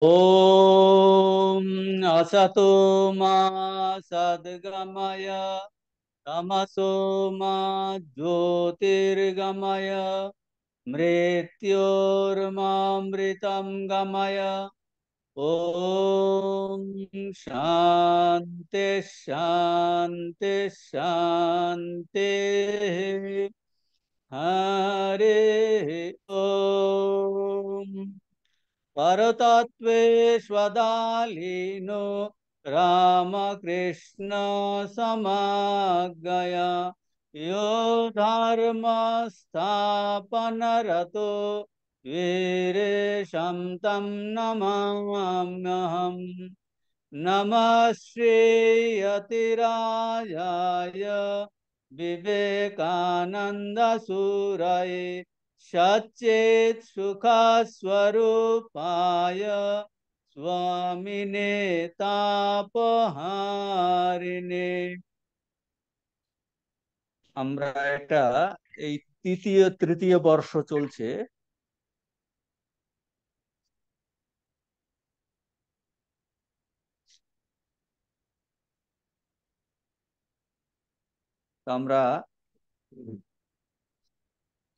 ॐ असतो मा सद्गमय तमसो मा ज्योतिर्गमय मृत्योर्मामृतं गमय। ॐ शान्ति शान्ति शान्तिः। हरे ॐ परतत्त्वेष्वदालीनो रामकृष्ण समागया यो धर्म स्थापनरतो वीरेशं तं नमाम्यहम्। नमः श्रीयतिराजाय विवेकानन्दसूरये सच्चेत् सुखस्वरूपाय स्वामिने तापहारिणे। আমরা এটা এই তৃতীয় বর্ষ চলছে। আমরা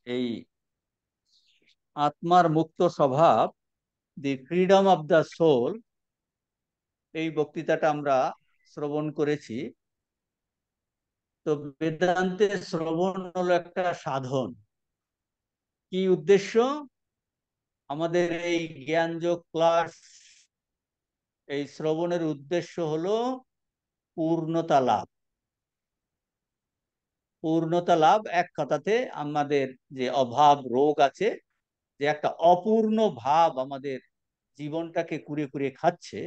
এই আত্মার মুক্ত স্বভাব, the freedom of the soul, এই বক্তৃতাটা আমরা শ্রবণ করেছি। তো বেদান্তের শ্রবণ হলো একটা সাধন। কি উদ্দেশ্য? আমাদের এই জ্ঞানযোগ ক্লাস, এই শ্রবণের উদ্দেশ্য হলো পূর্ণতা লাভ। পূর্ণতা লাভ, এক কথাতে আমাদের যে অভাব রোগ আছে, যে একটা অপূর্ণ ভাব আমাদের জীবনটাকে কুরে কুরে খাচ্ছে,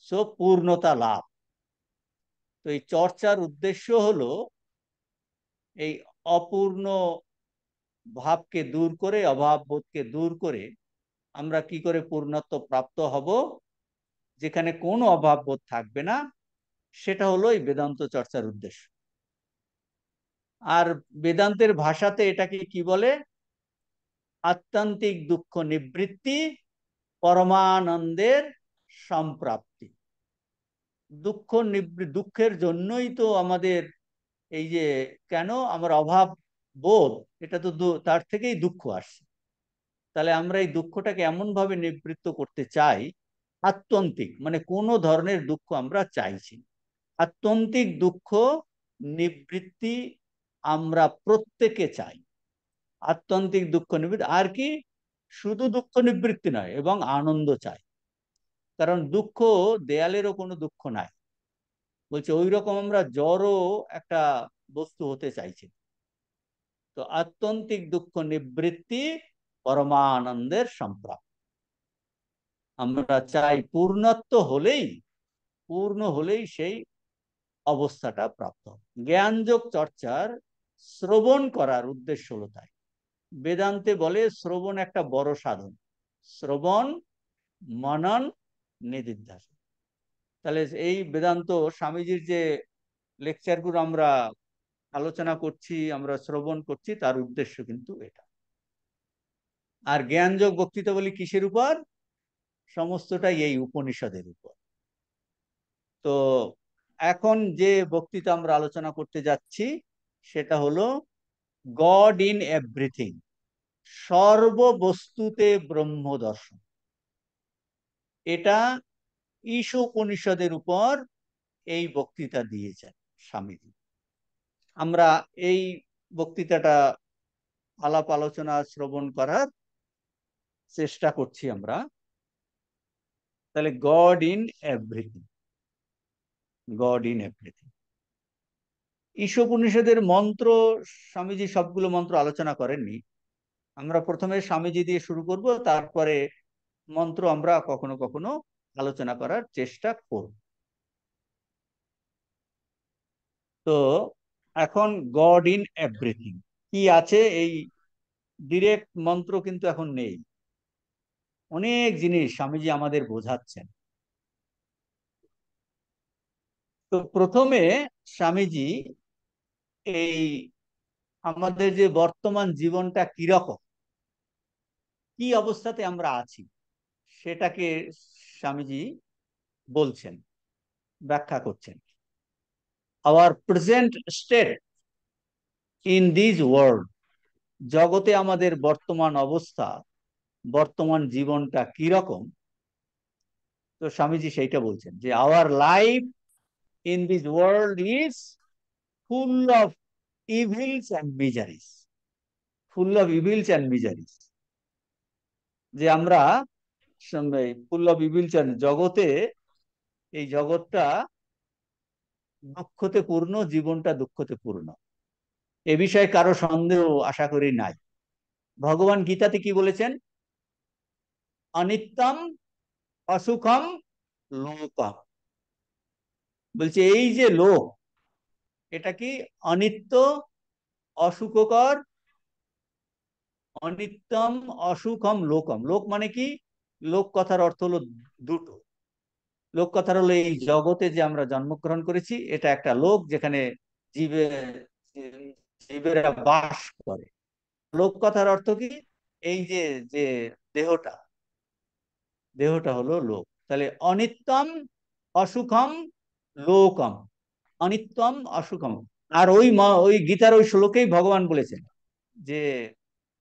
সো পূর্ণতা লাভ। তো এই চর্চার উদ্দেশ্য হলো এই অপূর্ণ ভাবকে দূর করে, অভাব বোধকে দূর করে আমরা কি করে পূর্ণত্ব প্রাপ্ত হব, যেখানে কোনো অভাব বোধ থাকবে না। সেটা হলো এই বেদান্ত চর্চার উদ্দেশ্য। আর বেদান্তের ভাষাতে এটাকে কি বলে? আত্যন্তিক দুঃখ নিবৃত্তি, পরমানন্দের সম্প্রাপ্তি। দুঃখের জন্যই তো আমাদের এই যে, কেন আমার অভাব বোধ, এটা তো তার থেকেই দুঃখ আসছে। তাহলে আমরা এই দুঃখটাকে এমন ভাবে নিবৃত্ত করতে চাই, আত্যন্তিক মানে কোনো ধরনের দুঃখ আমরা চাইছি। আত্যন্তিক দুঃখ নিবৃত্তি আমরা প্রত্যেকে চাই। আত্যন্তিক দুঃখ নিবৃত্তি, আর কি শুধু দুঃখ নিবৃত্তি নয়, এবং আনন্দ চাই। কারণ দুঃখ, দেয়ালেরও কোনো দুঃখ নাই, বলছে ওই রকম আমরা জড়ও একটা বস্তু হতে চাইছি। তো আত্যন্তিক দুঃখ নিবৃত্তি, পরমানন্দের সম্প্রাপ্তি। আমরা চাই পূর্ণ হলেই সেই অবস্থাটা প্রাপ্ত। জ্ঞানযোগ চর্চার শ্রবণ করার উদ্দেশ্য হলো তাই। বেদান্তে বলে শ্রবণ একটা বড় সাধন, শ্রবণ মনন নিদিধ্যাসন। তাহলে এই বেদান্ত স্বামীজির যে লেকচারগুলো আমরা আলোচনা করছি, আমরা শ্রবণ করছি, তার উদ্দেশ্য কিন্তু এটা। আর জ্ঞানযোগ বক্তৃতা বলি কিসের উপর? সমস্তটাই এই উপনিষদের উপর। তো এখন যে বক্তৃতা আমরা আলোচনা করতে যাচ্ছি সেটা হলো গড ইন এভরিথিং, সর্ববস্তুতে ব্রহ্ম দর্শন। এটা ঈশোপনিষদের উপর এই বক্তৃতা দিয়েছেন স্বামীজি। আমরা এই বক্তৃতাটা আলাপ আলোচনা শ্রবণ করার চেষ্টা করছি আমরা। তাহলে God in everything, God in everything. ঈশোপনিষদের মন্ত্র, স্বামীজি সবগুলো মন্ত্র আলোচনা করেননি। আমরা প্রথমে স্বামীজি দিয়ে শুরু করব, তারপরে মন্ত্র আমরা কখনো কখনো আলোচনা করার চেষ্টা করব। তো এখন গড ইন এভরিথিং কি আছে, এই ডিরেক্ট মন্ত্র কিন্তু এখন নেই। অনেক জিনিস স্বামীজি আমাদের বোঝাচ্ছেন। তো প্রথমে স্বামীজি এই আমাদের যে বর্তমান জীবনটা কিরকম, কি অবস্থাতে আমরা আছি, সেটাকে স্বামীজি বলছেন, ব্যাখ্যা করছেন। Hour present state in this world, জগতে আমাদের বর্তমান অবস্থা, বর্তমান জীবনটা কিরকম। তো স্বামীজি সেইটা বলছেন যে our life in this world is full of evils and মিজারিস। Full of evils and মিজারিস, যে আমরা ফুল অফ ইভিলস অ্যান্ড, জগতে, এই জগৎটা দুঃখতে পূর্ণ, জীবনটা দুঃখতে পূর্ণ, এ বিষয়ে কারো সন্দেহ আশা করি নাই। ভগবান গীতাতে কি বলেছেন? অনিত্যম অসুখম লোকম। বলছে এই যে লোক, এটা কি অনিত্য, অসুখকর। অনিত্যম অসুখম লোকম, লোক মানে কি? লোক কথার অর্থ হলো দুটো। লোক কথার হলো এই জগতে যে আমরা জন্মগ্রহণ করেছি, এটা একটা লোক, যেখানে জীবে জীবেরা বাস করে। লোক কথার অর্থ কি? এই যে যে দেহটা, দেহটা হলো লোক। তাহলে অনিত্যম অসুখম লোকম, অনিত্যম অসুখম। আর ওই গীতার ওই শ্লোকেই ভগবান বলেছেন যে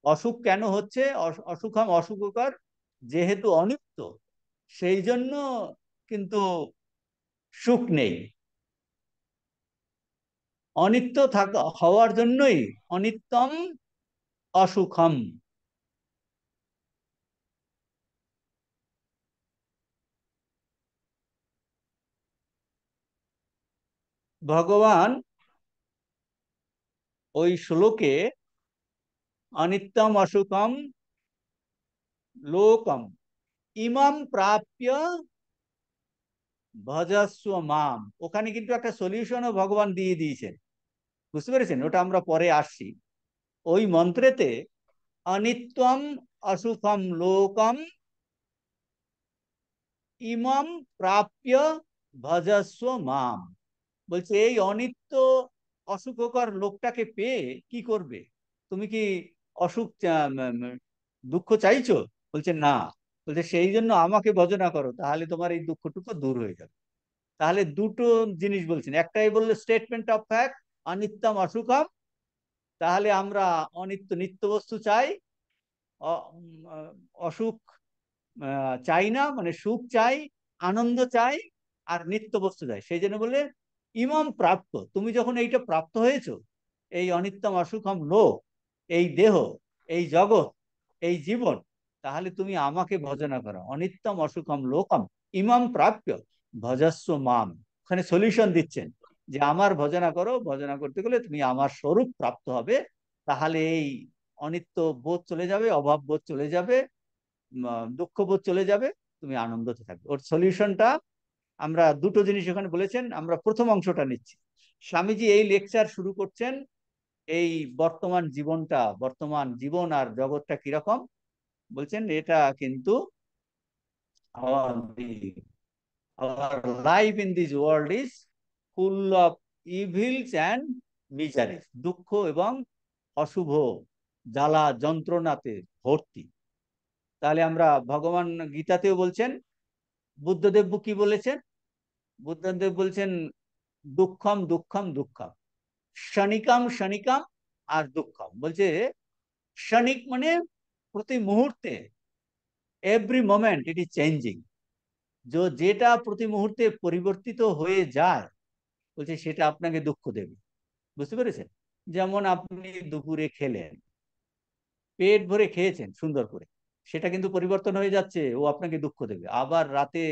অসুখ কেন হচ্ছে, অসুখম অসুখকর, যেহেতু অনিত্য, সেই জন্য কিন্তু সুখ নেই। অনিত্য থাকা হওয়ার জন্যই অনিত্যম অসুখম। ভগবান ওই শ্লোকে অনিত্যম অসুখম লোকম ইমাম প্রাপ্য ভজস্ব মাম, ওখানে কিন্তু একটা সলিউশনও ভগবান দিয়ে দিয়েছেন। বুঝতে পেরেছেন? ওটা আমরা পরে আসছি। ওই মন্ত্রেতে অনিত্যম অসুখম লোকম ইমাম প্রাপ্য ভজস্ব মাম, বলছে এই অনিত্য অসুখকর লোকটাকে পেয়ে কি করবে? তুমি কি অসুখ দুঃখ চাইছো? বলছে না। বলছে সেই জন্য আমাকে ভজনা করো, তাহলে তোমার এই দুঃখটুকু দূর হয়ে যাবে। তাহলে দুটো জিনিস বলছেন, একটাই বললে স্টেটমেন্ট অফ ফ্যাক্ট, অনিত্যম অসুখম। তাহলে আমরা অনিত্য নিত্য বস্তু চাই, অসুখ চাই না, মানে সুখ চাই, আনন্দ চাই, আর নিত্য বস্তু চাই। সেই জন্য বলে ইমাম প্রাপ্ত, তুমি যখন এইটা প্রাপ্ত হয়েছো, এই অনিত্যম অসুখম লোক, এই দেহ, এই জগৎ, এই জীবন, তাহলে তুমি আমাকে ভজনা করো। অনিত্যম অসুখম লোকম ইমাম প্রাপ্য ভজস্ব মাম। ওখানে সলিউশন দিচ্ছেন যে আমার ভজনা করো, ভজনা করতে গেলে তুমি আমার স্বরূপ প্রাপ্ত হবে, তাহলে এই অনিত্য বোধ চলে যাবে, অভাব বোধ চলে যাবে, দুঃখ বোধ চলে যাবে, তুমি আনন্দতে থাকবে। ওর সলিউশনটা আমরা দুটো জিনিস এখানে বলেছেন, আমরা প্রথম অংশটা নিচ্ছি। স্বামীজি এই লেকচার শুরু করছেন এই বর্তমান জীবনটা, বর্তমান জীবন আর জগৎটা কিরকম। বলছেন এটা কিন্তু our life in this world is full of evils and miseries, দুঃখ এবং অশুভ জ্বালা যন্ত্রণাতে ভর্তি। তাহলে আমরা ভগবান গীতাতেও বলছেন, বুদ্ধদেব কি বলেছেন? বুদ্ধদেব বলছেন দুঃখম দুঃখম দুঃখম, ক্ষণিকাম ক্ষণিকাম আর দুঃখম। বলছে ক্ষণিক মানে প্রতি মুহূর্তে, every moment it is changing, যেটা প্রতি মুহূর্তে পরিবর্তিত হয়ে যায়, বলছে সেটা আপনাকে দুঃখ দেবে। বুঝতে পেরেছেন? যেমন আপনি দুপুরে খেলেন, পেট ভরে খেয়েছেন সুন্দর করে, সেটা কিন্তু পরিবর্তন হয়ে যাচ্ছে, ও আপনাকে দুঃখ দেবে। আবার রাতে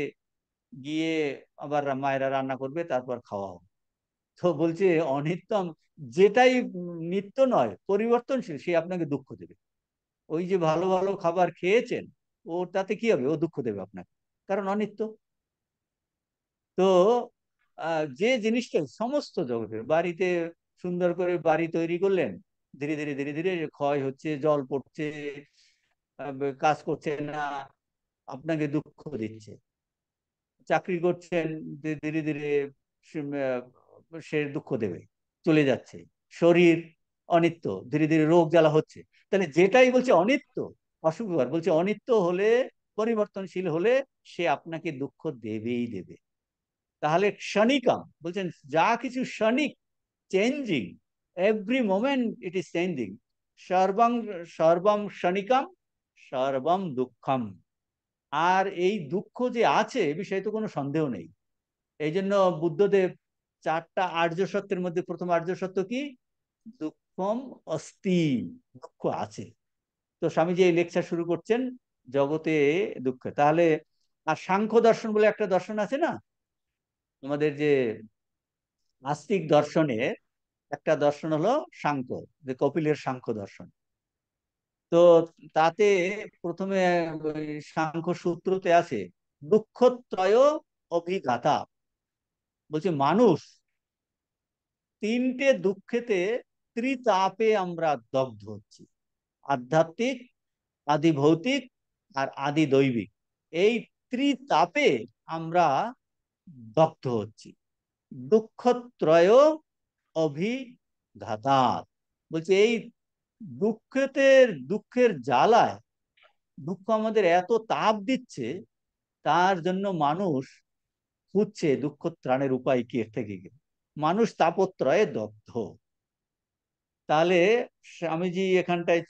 গিয়ে আবার মায়েরা রান্না করবে, তারপর খাওয়া হবে। তো বলছে অনিত্যম, যেটাই নিত্য নয়, পরিবর্তনশীল, সে আপনাকে দুঃখ দেবে। ওই যে ভালো ভালো খাবার খেয়েছেন, ও তাতে কি হবে? ও দুঃখ দেবে আপনাকে, কারণ অনিত্য। তো যে জিনিসটা সমস্ত জগতের, বাড়িতে সুন্দর করে বাড়ি তৈরি করলেন, ধীরে ধীরে ধীরে ধীরে ক্ষয় হচ্ছে, জল পড়ছে, কাজ করছে না, আপনাকে দুঃখ দিচ্ছে। চাকরি করছেন, ধীরে ধীরে সে দুঃখ দেবে, চলে যাচ্ছে। শরীর অনিত্য, ধীরে ধীরে রোগ জ্বালা হচ্ছে। তাহলে যেটাই বলছে অনিত্য অসুখকর, বলছে অনিত্য হলে পরিবর্তনশীল হলে সে আপনাকে দুঃখ দেবেই দেবে। তাহলে ক্ষণিকাম বলছেন, যা কিছু ক্ষণিক, changing, every moment it is changing, সর্বং সর্বম ক্ষণিকাম সর্বম দুঃখম। আর এই দুঃখ যে আছে এ বিষয়ে তো কোনো সন্দেহ নেই। এই জন্য বুদ্ধদেব চারটা আর্য সত্যের মধ্যে প্রথম আর্য সত্য কি? দুঃখম অস্তি, দুঃখ আছে। তো স্বামীজি এই লেকচার শুরু করছেন জগতে দুঃখ। তাহলে আর সাংখ্য দর্শন বলে একটা দর্শন আছে না আমাদের, যে আস্তিক দর্শনে একটা দর্শন হলো সাংখ্য, যে কপিলের সাংখ্য দর্শন। তো তাতে প্রথমে ওই সাংখ্য সূত্রতে আছে দুঃখত্রয় অভিঘাতা। বলছে মানুষ তিনটে দুঃখেতে ত্রিতাপে আমরা দগ্ধ হচ্ছি, আধ্যাত্মিক, আদি ভৌতিক আর আদি দৈবিক। এই ত্রিতাপে আমরা দগ্ধ হচ্ছি। দুঃখত্রয় অভিঘাতাৎ। বলছে এই দুঃখের জ্বালায়, দুঃখ আমাদের এত তাপ দিচ্ছে, তার জন্য মানুষ খুঁজছে দুঃখ ত্রাণের উপায় কি এর থেকে কি। মানুষ তাপত্রয়ে দগ্ধ। তাহলে স্বামীজি এখানটায়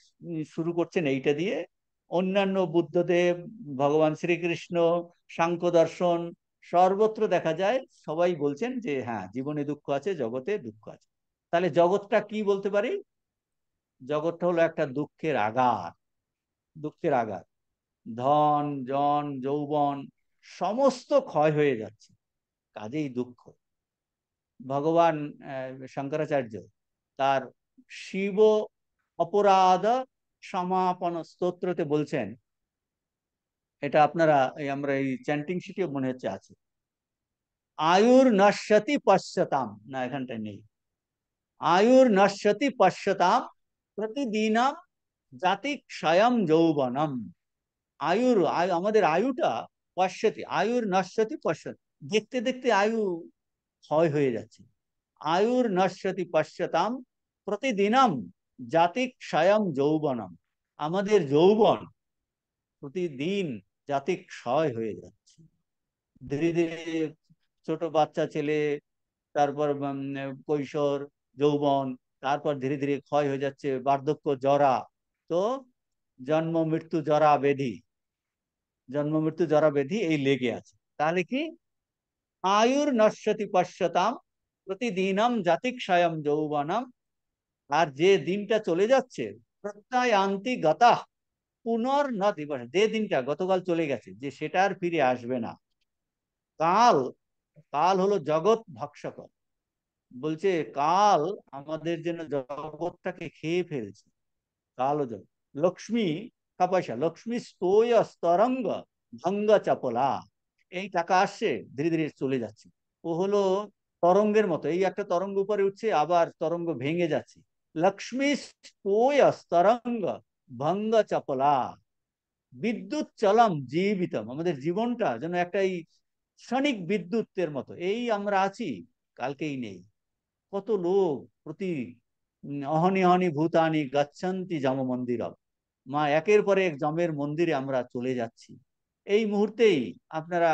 শুরু করছেন এইটা দিয়ে। অন্যান্য বুদ্ধদেব, ভগবান শ্রীকৃষ্ণ, সাংখ্য দর্শন, সর্বত্র দেখা যায় সবাই বলছেন যে হ্যাঁ, জীবনে দুঃখ আছে, জগতে দুঃখ আছে। তাহলে জগৎটা কি বলতে পারি? জগৎটা হলো একটা দুঃখের আগার। দুঃখের আগার, ধন জন যৌবন সমস্ত ক্ষয় হয়ে যাচ্ছে, কাজেই দুঃখ। ভগবান শঙ্করাচার্য তার শিব অপরাধ সমাপন স্তোত্রতে বলছেন, এটা আপনারা আমরা এই চ্যান্টিং শিটেও মনে হচ্ছে আছে, আয়ুর নশ্যতি পশ্যতাম, না এখানটায় নেই, আয়ুর নশ্যতি পশ্যতাম প্রতিদিনম জাতি ক্ষয়ম যৌবনম। আমাদের আয়ুটা পশ্যতি, আয়ুর নশ্যতি পশ্যতি, দেখতে দেখতে আয়ু ক্ষয় হয়ে যাচ্ছে। আয়ুর নশ্যতি পশ্যতাম প্রতিদিনম জাতি ক্ষয়ম যৌবনম। আমাদের যৌবন প্রতিদিন জাতি ক্ষয় হয়ে যাচ্ছে ধীরে ধীরে। ছোট বাচ্চা ছেলে, তারপর কৈশোর, যৌবন, তারপর ধীরে ধীরে ক্ষয় হয়ে যাচ্ছে, বার্ধক্য, জরা। তো জন্ম মৃত্যু জরা ব্যাধি, জন্ম মৃত্যু জরা ব্যাধি এই লেগে আছে। তাহলে কি? আয়ুর নশ্যতি পশ্যতাম প্রতিদিনম জাতিক্ষয়ম যৌবনম। আর যে দিনটা চলে যাচ্ছে, প্রত্যয়ান্তি গতা পুনর ন দিবস, যে দিনটা গতকাল চলে গেছে, যে সেটা আর ফিরে আসবে না। কাল, কাল হলো জগৎ ভক্ষক। বলছে কাল আমাদের জন্য জগৎটাকে খেয়ে ফেলছে। কাল ও জগৎ। লক্ষ্মী কাপাসা, লক্ষ্মী স্তোয় স্তরঙ্গ ভঙ্গ চাপলা। এই টাকা আসছে, ধীরে ধীরে চলে যাচ্ছে। ও হলো তরঙ্গের মতো, এই একটা তরঙ্গ উপরে উঠছে, আবার তরঙ্গ ভেঙে যাচ্ছে। লক্ষ্মী স্তোয় স্তরঙ্গ ভঙ্গ চাপলা। বিদ্যুৎ চলম জীবিতম, আমাদের জীবনটা যেন একটা এই ক্ষণিক বিদ্যুতের মতো, এই আমরা আছি, কালকেই নেই। কত লোক প্রতি অহনি অহনি ভূতানি গচ্ছন্তি যম মন্দিরম। মা, একের পর এক যমের মন্দিরে আমরা চলে যাচ্ছি। এই মুহূর্তেই আপনারা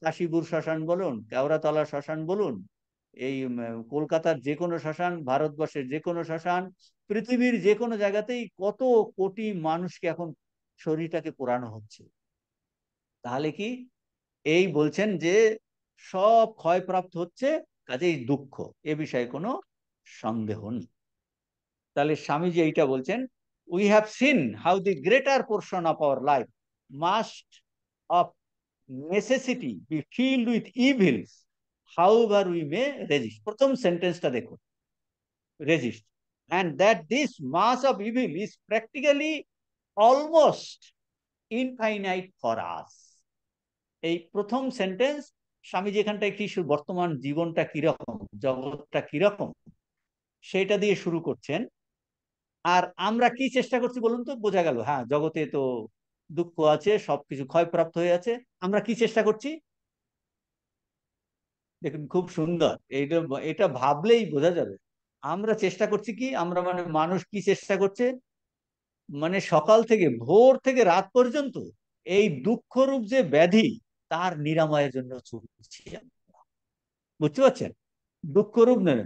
কাশীপুর শ্মশান বলুন, কেওড়াতলা শ্মশান বলুন, এই কলকাতার যে কোনো শ্মশান, ভারতবর্ষের যে কোনো শ্মশান, পৃথিবীর যে কোনো জায়গাতেই কত কোটি মানুষকে এখন শরীরটাকে পোড়ানো হচ্ছে। তাহলে কি? এই বলছেন যে সব ক্ষয়প্রাপ্ত হচ্ছে, কাজেই দুঃখ, এ বিষয়ে কোনো সন্দেহ নেই। তাহলে স্বামীজি এইটা বলছেন, we have seen how the greater portion of our life must of necessity B filled with evils, however we may resist. প্রথম সেন্টেন্সটা দেখুন, resist, and that this mass of evil is practically almost infinite for us। এই প্রথম sentence Swamiji এখানটায় কি বর্তমান জীবনটা কিরকম, জগৎটা কিরকম, সেটা দিয়ে শুরু করছেন। আর আমরা কি চেষ্টা করছি বলুন তো? বোঝা গেল, হ্যাঁ জগতে তো দুঃখ আছে, সবকিছু ক্ষয়প্রাপ্ত হয়ে আছে। আমরা কি চেষ্টা করছি? দেখুন খুব সুন্দর, এইটা এটা ভাবলেই বোঝা যাবে। আমরা চেষ্টা করছি কি, আমরা মানে মানুষ কি চেষ্টা করছে, মানে সকাল থেকে ভোর থেকে রাত পর্যন্ত এই দুঃখরূপ যে ব্যাধি, তার নিরাময়ের জন্য ছুটছি আমরা। বুঝতে পারছেন? দুঃখরূপ নেই,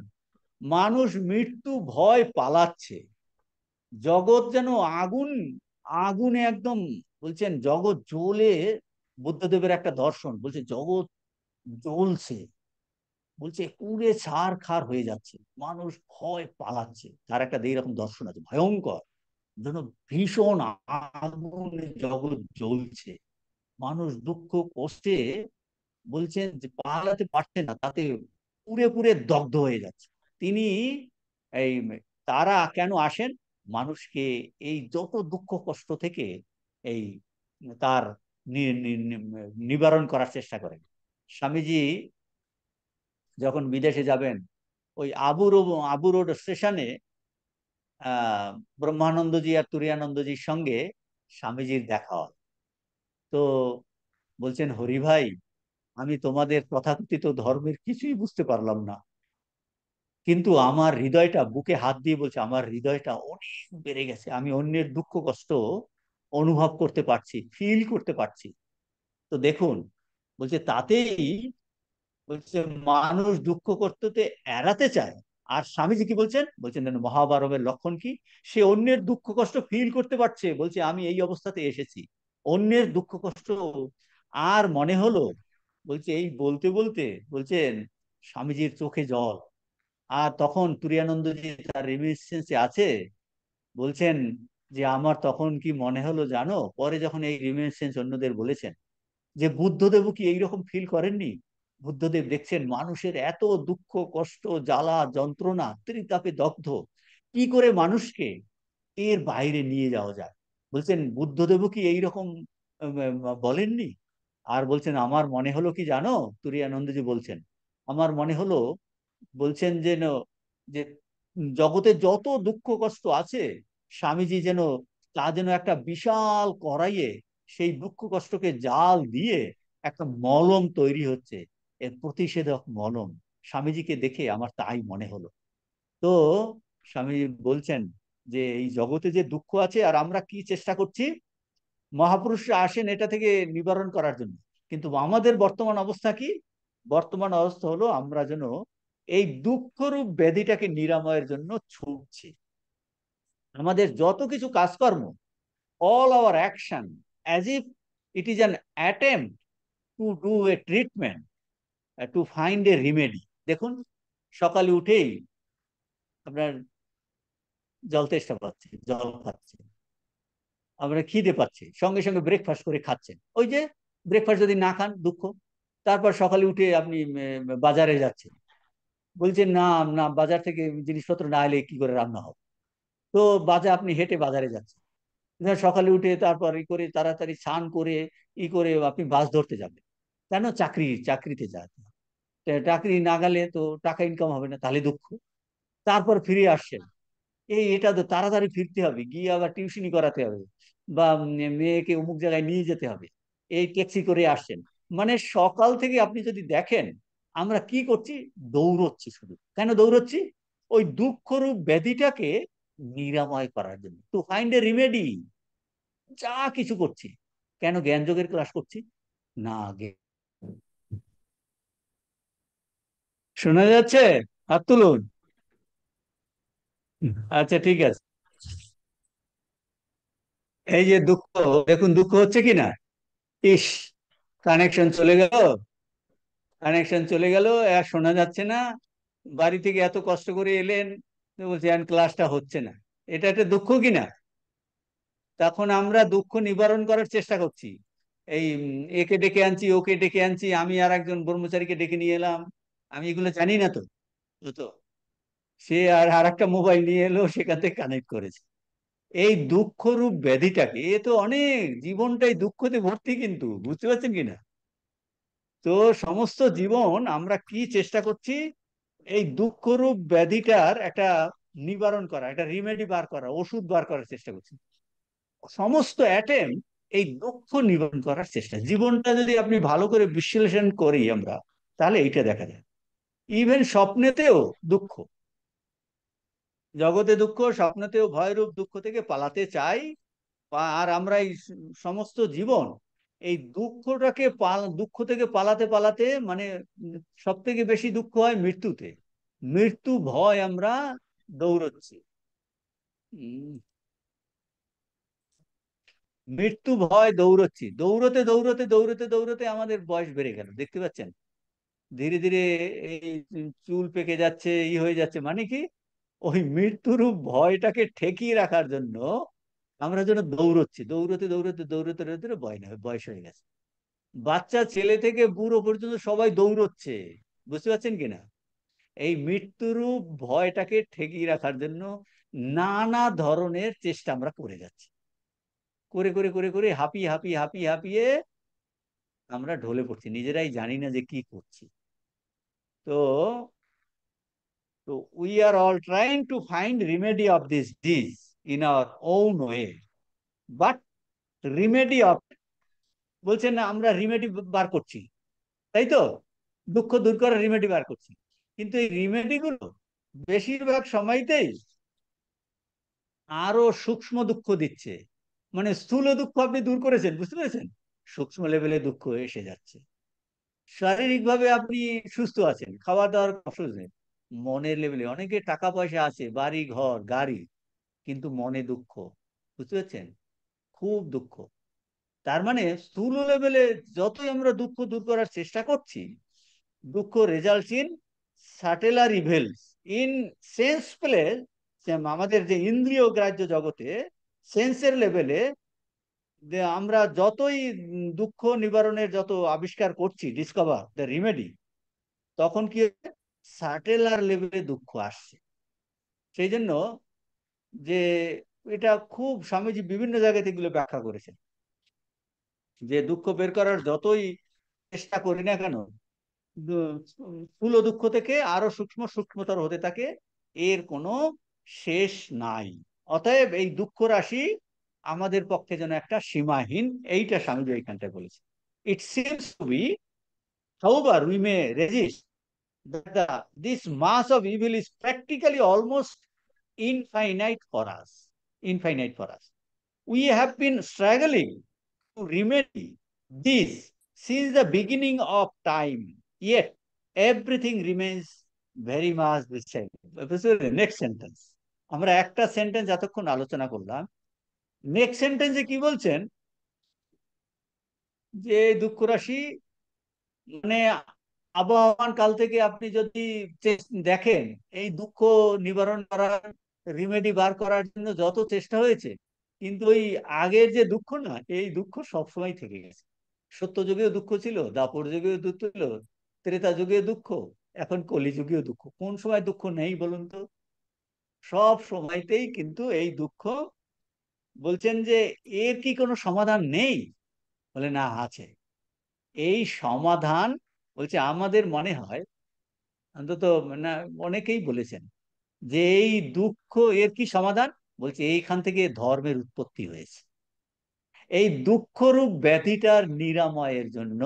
মানুষ মৃত্যু ভয় পালাচ্ছে, জগৎ যেন আগুন, আগুনে একদম, বলছেন জগৎ জ্বলে, বুদ্ধদেবের একটা দর্শন বলছে জগৎ জ্বলছে, বলছে পুড়ে ছারখার হয়ে যাচ্ছে, মানুষ ভয় পালাচ্ছে, তার একটা এইরকম দর্শন আছে ভয়ঙ্কর, যেন ভীষণ আগুনে জগৎ জ্বলছে, মানুষ দুঃখ কষ্টে, বলছেন যে পালাতে পারছে না, তাতে পুড়ে পুড়ে দগ্ধ হয়ে যাচ্ছে। তিনি এই, তারা কেন আসেন? মানুষকে এই যত দুঃখ কষ্ট থেকে এই তার নিবারণ করার চেষ্টা করেন। স্বামীজি যখন বিদেশে যাবেন, ওই আবু রোড স্টেশনে ব্রহ্মানন্দজি আর তুরিয়ানন্দজির সঙ্গে স্বামীজির দেখা হয়। তো বলছেন, হরি ভাই, আমি তোমাদের তথাকথিত ধর্মের কিছুই বুঝতে পারলাম না, কিন্তু আমার হৃদয়টা, বুকে হাত দিয়ে বলছে, আমার হৃদয়টা অনেক বেড়ে গেছে, আমি অন্যের দুঃখ কষ্ট অনুভব করতে পারছি, ফিল করতে পারছি। তো দেখুন, বলছে তাতেই, বলছে মানুষ দুঃখ করতে এড়াতে চায়। আর স্বামীজি কি বলছেন? বলছেন মহাভারতের লক্ষণ কি? সে অন্যের দুঃখ কষ্ট ফিল করতে পারছে, বলছে আমি এই অবস্থাতে এসেছি, অন্যের দুঃখ কষ্ট। আর মনে হলো, বলছে এই বলতে বলতে, বলছেন স্বামীজির চোখে জল। আর তখন তুরিয়ানন্দজি তার রিমিনিসেন্সে আছে, বলছেন যে আমার তখন কি মনে হলো জানো, পরে যখন এই রিমিনিসেন্স অন্যদের বলেছেন, যে বুদ্ধদেবও কি এইরকম ফিল করেননি? বুদ্ধদেব দেখছেন মানুষের এত দুঃখ কষ্ট জ্বালা যন্ত্রণা ত্রিতাপে দগ্ধ, কি করে মানুষকে এর বাইরে নিয়ে যাওয়া যায়। বলছেন বুদ্ধদেবও কি এইরকম বলেননি? আর বলছেন আমার মনে হলো কি জানো, তুরিয়ানন্দজি বলছেন, আমার মনে হলো, বলছেন যেন, যে জগতে যত দুঃখ কষ্ট আছে, স্বামীজি যেন, তা যেন একটা বিশাল কড়াইয়ে সেই দুঃখ কষ্টকে জাল দিয়ে একটা মলম তৈরি হচ্ছে, এর প্রতিষেধক মলম। স্বামীজিকে দেখে আমার তাই মনে হলো। তো স্বামী বলছেন যে এই জগতে যে দুঃখ আছে, আর আমরা কি চেষ্টা করছি, মহাপুরুষরা আসেন এটা থেকে নিবারণ করার জন্য, কিন্তু আমাদের বর্তমান অবস্থা কি? বর্তমান অবস্থা হলো আমরা যেন এই দুঃখরূপ ব্যাধিটাকে নিরাময়ের জন্য ছুটছি। আমাদের যত কিছু কাজকর্ম, all our action, as if it is an attempt to do a treatment, to find a remedy. দেখুন, সকালে উঠেই আপনার জল তেষ্টা পাচ্ছে, জল খাচ্ছে, আমরা খিদে পাচ্ছে, সঙ্গে সঙ্গে ব্রেকফাস্ট করে খাচ্ছেন, ওই যে ব্রেকফাস্ট যদি না খান দুঃখ। তারপর সকালে উঠে আপনি বাজারে যাচ্ছেন, বলছেন না, না বাজার থেকে জিনিসপত্র না এলে কি করে রান্না হবে। তো আপনি হেঁটে বাজারে যাচ্ছেন, সকালে উঠে তারপর ই করে তাড়াতাড়ি স্নান করে ই করে আপনি বাস ধরতে যাবেন, কেন? চাকরিতে যাবেন, চাকরি না গেলে তো টাকা ইনকাম হবে না, তাহলে দুঃখ। তারপর ফিরে আসছেন, এটা তো তাড়াতাড়ি ফিরতে হবে, গিয়ে আবার টিউশনি করাতে হবে, বা মেয়েকে অমুক জায়গায় নিয়ে যেতে হবে, এই ট্যাক্সি করে আসছেন। মানে সকাল থেকে আপনি যদি দেখেন, আমরা কি করছি? দৌড়চ্ছি শুধু। কেন দৌড়চ্ছি? ওই দুঃখরূপ ব্যাধিটাকে নিরাময় করার জন্য, টু ফাইন্ড এ রিমেডি। যা কিছু করছি, কেন জ্ঞান যোগের ক্লাস করছি না? শোনা যাচ্ছে? হাত তুলুন। আচ্ছা, ঠিক আছে। এই যে দুঃখ, দেখুন দুঃখ হচ্ছে কি না? ইস, কানেকশন চলে গেল, কানেকশন চলে গেল, আর শোনা যাচ্ছে না। বাড়ি থেকে এত কষ্ট করে এলেন, তো বলছে আর ক্লাসটা হচ্ছে না। এটা একটা দুঃখ কি না? তখন আমরা দুঃখ নিবারণ করার চেষ্টা করছি, এই একে ডেকে আনছি, ওকে ডেকে আনছি, আমি আর একজন ব্রহ্মচারীকে ডেকে নিয়ে এলাম, আমি এগুলো জানি না তো। তো তো সে আর একটা মোবাইল নিয়ে এলো, সেখান থেকে কানেক্ট করেছে। এই দুঃখরূপ ব্যাধিটাকে, এ তো অনেক, জীবনটাই দুঃখতে ভর্তি, কিন্তু বুঝতে পারছেন কিনা? তো সমস্ত জীবন আমরা কি চেষ্টা করছি? এই দুঃখরূপ ব্যাধিটার একটা নিবারণ করা, একটা রিমেডি বার করা, ওষুধ বার করার চেষ্টা করছি। সমস্ত অ্যাটেম এই দুঃখ নিবারণ করার চেষ্টা। জীবনটা যদি আপনি ভালো করে বিশ্লেষণ করি আমরা, তাহলে এইটা দেখা যায়। ইভেন স্বপ্নেতেও দুঃখ, জগতে দুঃখ, স্বপ্নেতেও ভয়রূপ দুঃখ থেকে পালাতে চাই। আর আমরা এই সমস্ত জীবন এই দুঃখ থেকে পালাতে পালাতে মানে সব থেকে বেশি দুঃখ হয় মৃত্যুতে। মৃত্যু ভয় আমরা দৌড়চ্ছি। উম, মৃত্যু ভয় দৌড়চ্ছি, দৌড়তে দৌড়তে দৌড়তে দৌড়তে আমাদের বয়স বেড়ে গেল, দেখতে পাচ্ছেন? ধীরে ধীরে এই চুল পেকে যাচ্ছে, হয়ে যাচ্ছে, মানে কি ওই মৃত্যুর ভয়টাকে ঠেকিয়ে রাখার জন্য আমরা যেন দৌড়চ্ছি, দৌড়তে দৌড়তে দৌড়তে দৌড়তে বয়স হয়ে গেছে। বাচ্চা ছেলে থেকে বুড়ো পর্যন্ত সবাই দৌড়চ্ছে, বুঝতে পারছেন কিনা? এই মৃত্যুর ভয়টাকে ঠেকিয়ে রাখার জন্য নানা ধরনের চেষ্টা আমরা করে যাচ্ছি, করে করে করে করে হাঁপিয়ে হাঁপিয়ে হাঁপিয়ে হাঁপিয়ে আমরা ঢলে পড়ছি, নিজেরাই জানি না যে কি করছি। তো তো we are all trying to find remedy of this dis in our own way, but remedy of, বলছেন না আমরা রিমেডি বার করছি, তাই তো? দুঃখ দূর করার রিমেডি বার করছি, কিন্তু এই রিমেডি গুলো বেশিরভাগ সময়তেই আরো সূক্ষ্ম দুঃখ দিচ্ছে। মানে স্থূল দুঃখ আপনি দূর করেছেন, বুঝতে পেরেছেন, সূক্ষ্ম লেভেলে দুঃখ এসে যাচ্ছে। শারীরিক ভাবে আপনি সুস্থ আছেন, খাওয়া দাওয়ার অসুখ নেই, মনের লেভেলে অনেকে টাকা পয়সা আছে, বাড়ি ঘর গাড়ি, কিন্তু মনে দুঃখ, বুঝতে পারছেন, খুব দুঃখ। তার মানে স্থূল লেভেলে যতই আমরা দুঃখ দূর করার চেষ্টা করছি, দুঃখ results in subtler evils in sense place, আমাদের যে ইন্দ্রিয় গ্রাহ্য জগতে সেন্সের লেভেলে যে আমরা যতই দুঃখ নিবারণের যত আবিষ্কার করছি, ডিসকভার দ্য রিমেডি, তখন কি সাটেলার লেভেলে দুঃখ আসছে। সেই জন্য যে এটা খুব স্বামীজি বিভিন্ন জায়গাতে এগুলো ব্যাখ্যা করেছেন, যে দুঃখ বের করার যতই চেষ্টা করি না কেন, স্থূল দুঃখ থেকে আরো সূক্ষ্ম সূক্ষ্মতর হতে থাকে, এর কোনো শেষ নাই। অতএব এই দুঃখ রাশি আমাদের পক্ষে যেন একটা সীমাহীন, এইটা স্বামীজি এইখানটায় বলেছে। It seems to be, however we may resist, that this mass of evil is practically almost infinite for us, infinite for us. We have been struggling to remedy this since the beginning of time, yet everything remains very much the same. Next sentence, আমরা একটা sentence এতক্ষণ আলোচনা করলাম, next সেন্টেন্সে কি বলছেন, যে দুঃখ রাশি মানে আবহমান কাল থেকে আপনি যদি দেখেন, এই দুঃখ নিবারণ করার রিমেডি বার করার জন্য যত চেষ্টা হয়েছে, কিন্তু ওই আগের যে দুঃখ না, এই দুঃখ সবসময় থেকে গেছে। সত্য যুগেও দুঃখ ছিল, দাপর যুগেও দুঃখ ছিল, ত্রেতা যুগেও দুঃখ, এখন কলিযুগেও দুঃখ। কোন সময় দুঃখ নেই বলুন তো? সব সময়তেই কিন্তু এই দুঃখ। বলছেন যে এর কি কোনো সমাধান নেই? বলে না, আছে। এই সমাধান, বলছে আমাদের মনে হয়, অন্তত না, অনেকেই বলেছেন যে এই দুঃখ, এর কি সমাধান? বলছে এইখান থেকে ধর্মের উৎপত্তি হয়েছে। এই দুঃখরূপ ব্যাধিটার নিরাময়ের জন্য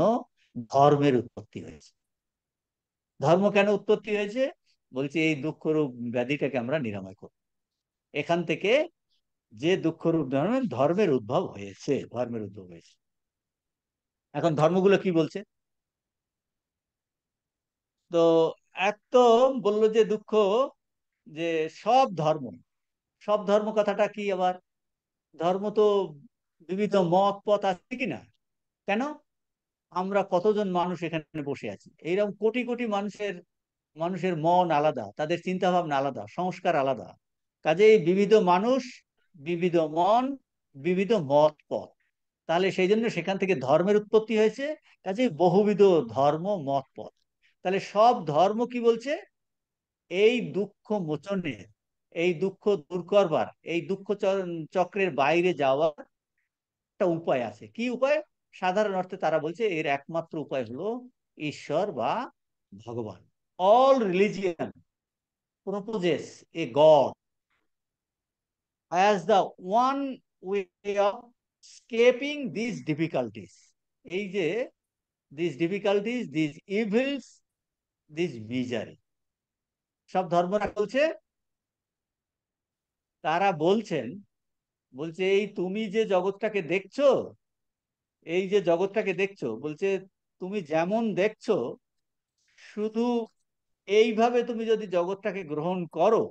ধর্মের উৎপত্তি হয়েছে। ধর্ম কেন উৎপত্তি হয়েছে? বলছে এই দুঃখরূপ ব্যাধিটাকে আমরা নিরাময় করব। এখান থেকে যে দুঃখরূপ ধর্মের উদ্ভব হয়েছে, ধর্মের উদ্ভব হয়েছে। এখন ধর্মগুলো কি বলছে? তো এক তো বললো যে দুঃখ, যে সব ধর্ম, সব ধর্ম কথাটা কি আবার? ধর্ম তো বিবিধ মত পথ আছে কিনা? কেন? আমরা কতজন মানুষ এখানে বসে আছি, এইরকম কোটি কোটি মানুষের, মানুষের মন আলাদা, তাদের চিন্তা ভাবনা আলাদা, সংস্কার আলাদা। কাজেই বিবিধ মানুষ, বিবিধ মন, বিবিধ মত পথ। তাহলে সেই জন্য সেখান থেকে ধর্মের উৎপত্তি হয়েছে। কাজেই বহুবিধ ধর্ম মত পথ। তাহলে সব ধর্ম কি বলছে? এই দুঃখ মোচনে, এই দুঃখ দূর করবার, এই দুঃখ চক্রের বাইরে যাওয়ার একটা উপায় আছে। কি উপায়? সাধারণ অর্থে তারা বলছে এর একমাত্র উপায় হলো ঈশ্বর বা ভগবান। All religion proposes a God as the one way of escaping these difficulties. এই যে these difficulties, these evils, this misery, সব ধর্মরা বলছে, তারা বলছেন, বলছে এই তুমি যে জগৎটাকে দেখছো, এই যে জগৎটাকে দেখছো, বলছে তুমি যেমন দেখছো, শুধু এইভাবে তুমি যদি জগৎটাকে গ্রহণ করো,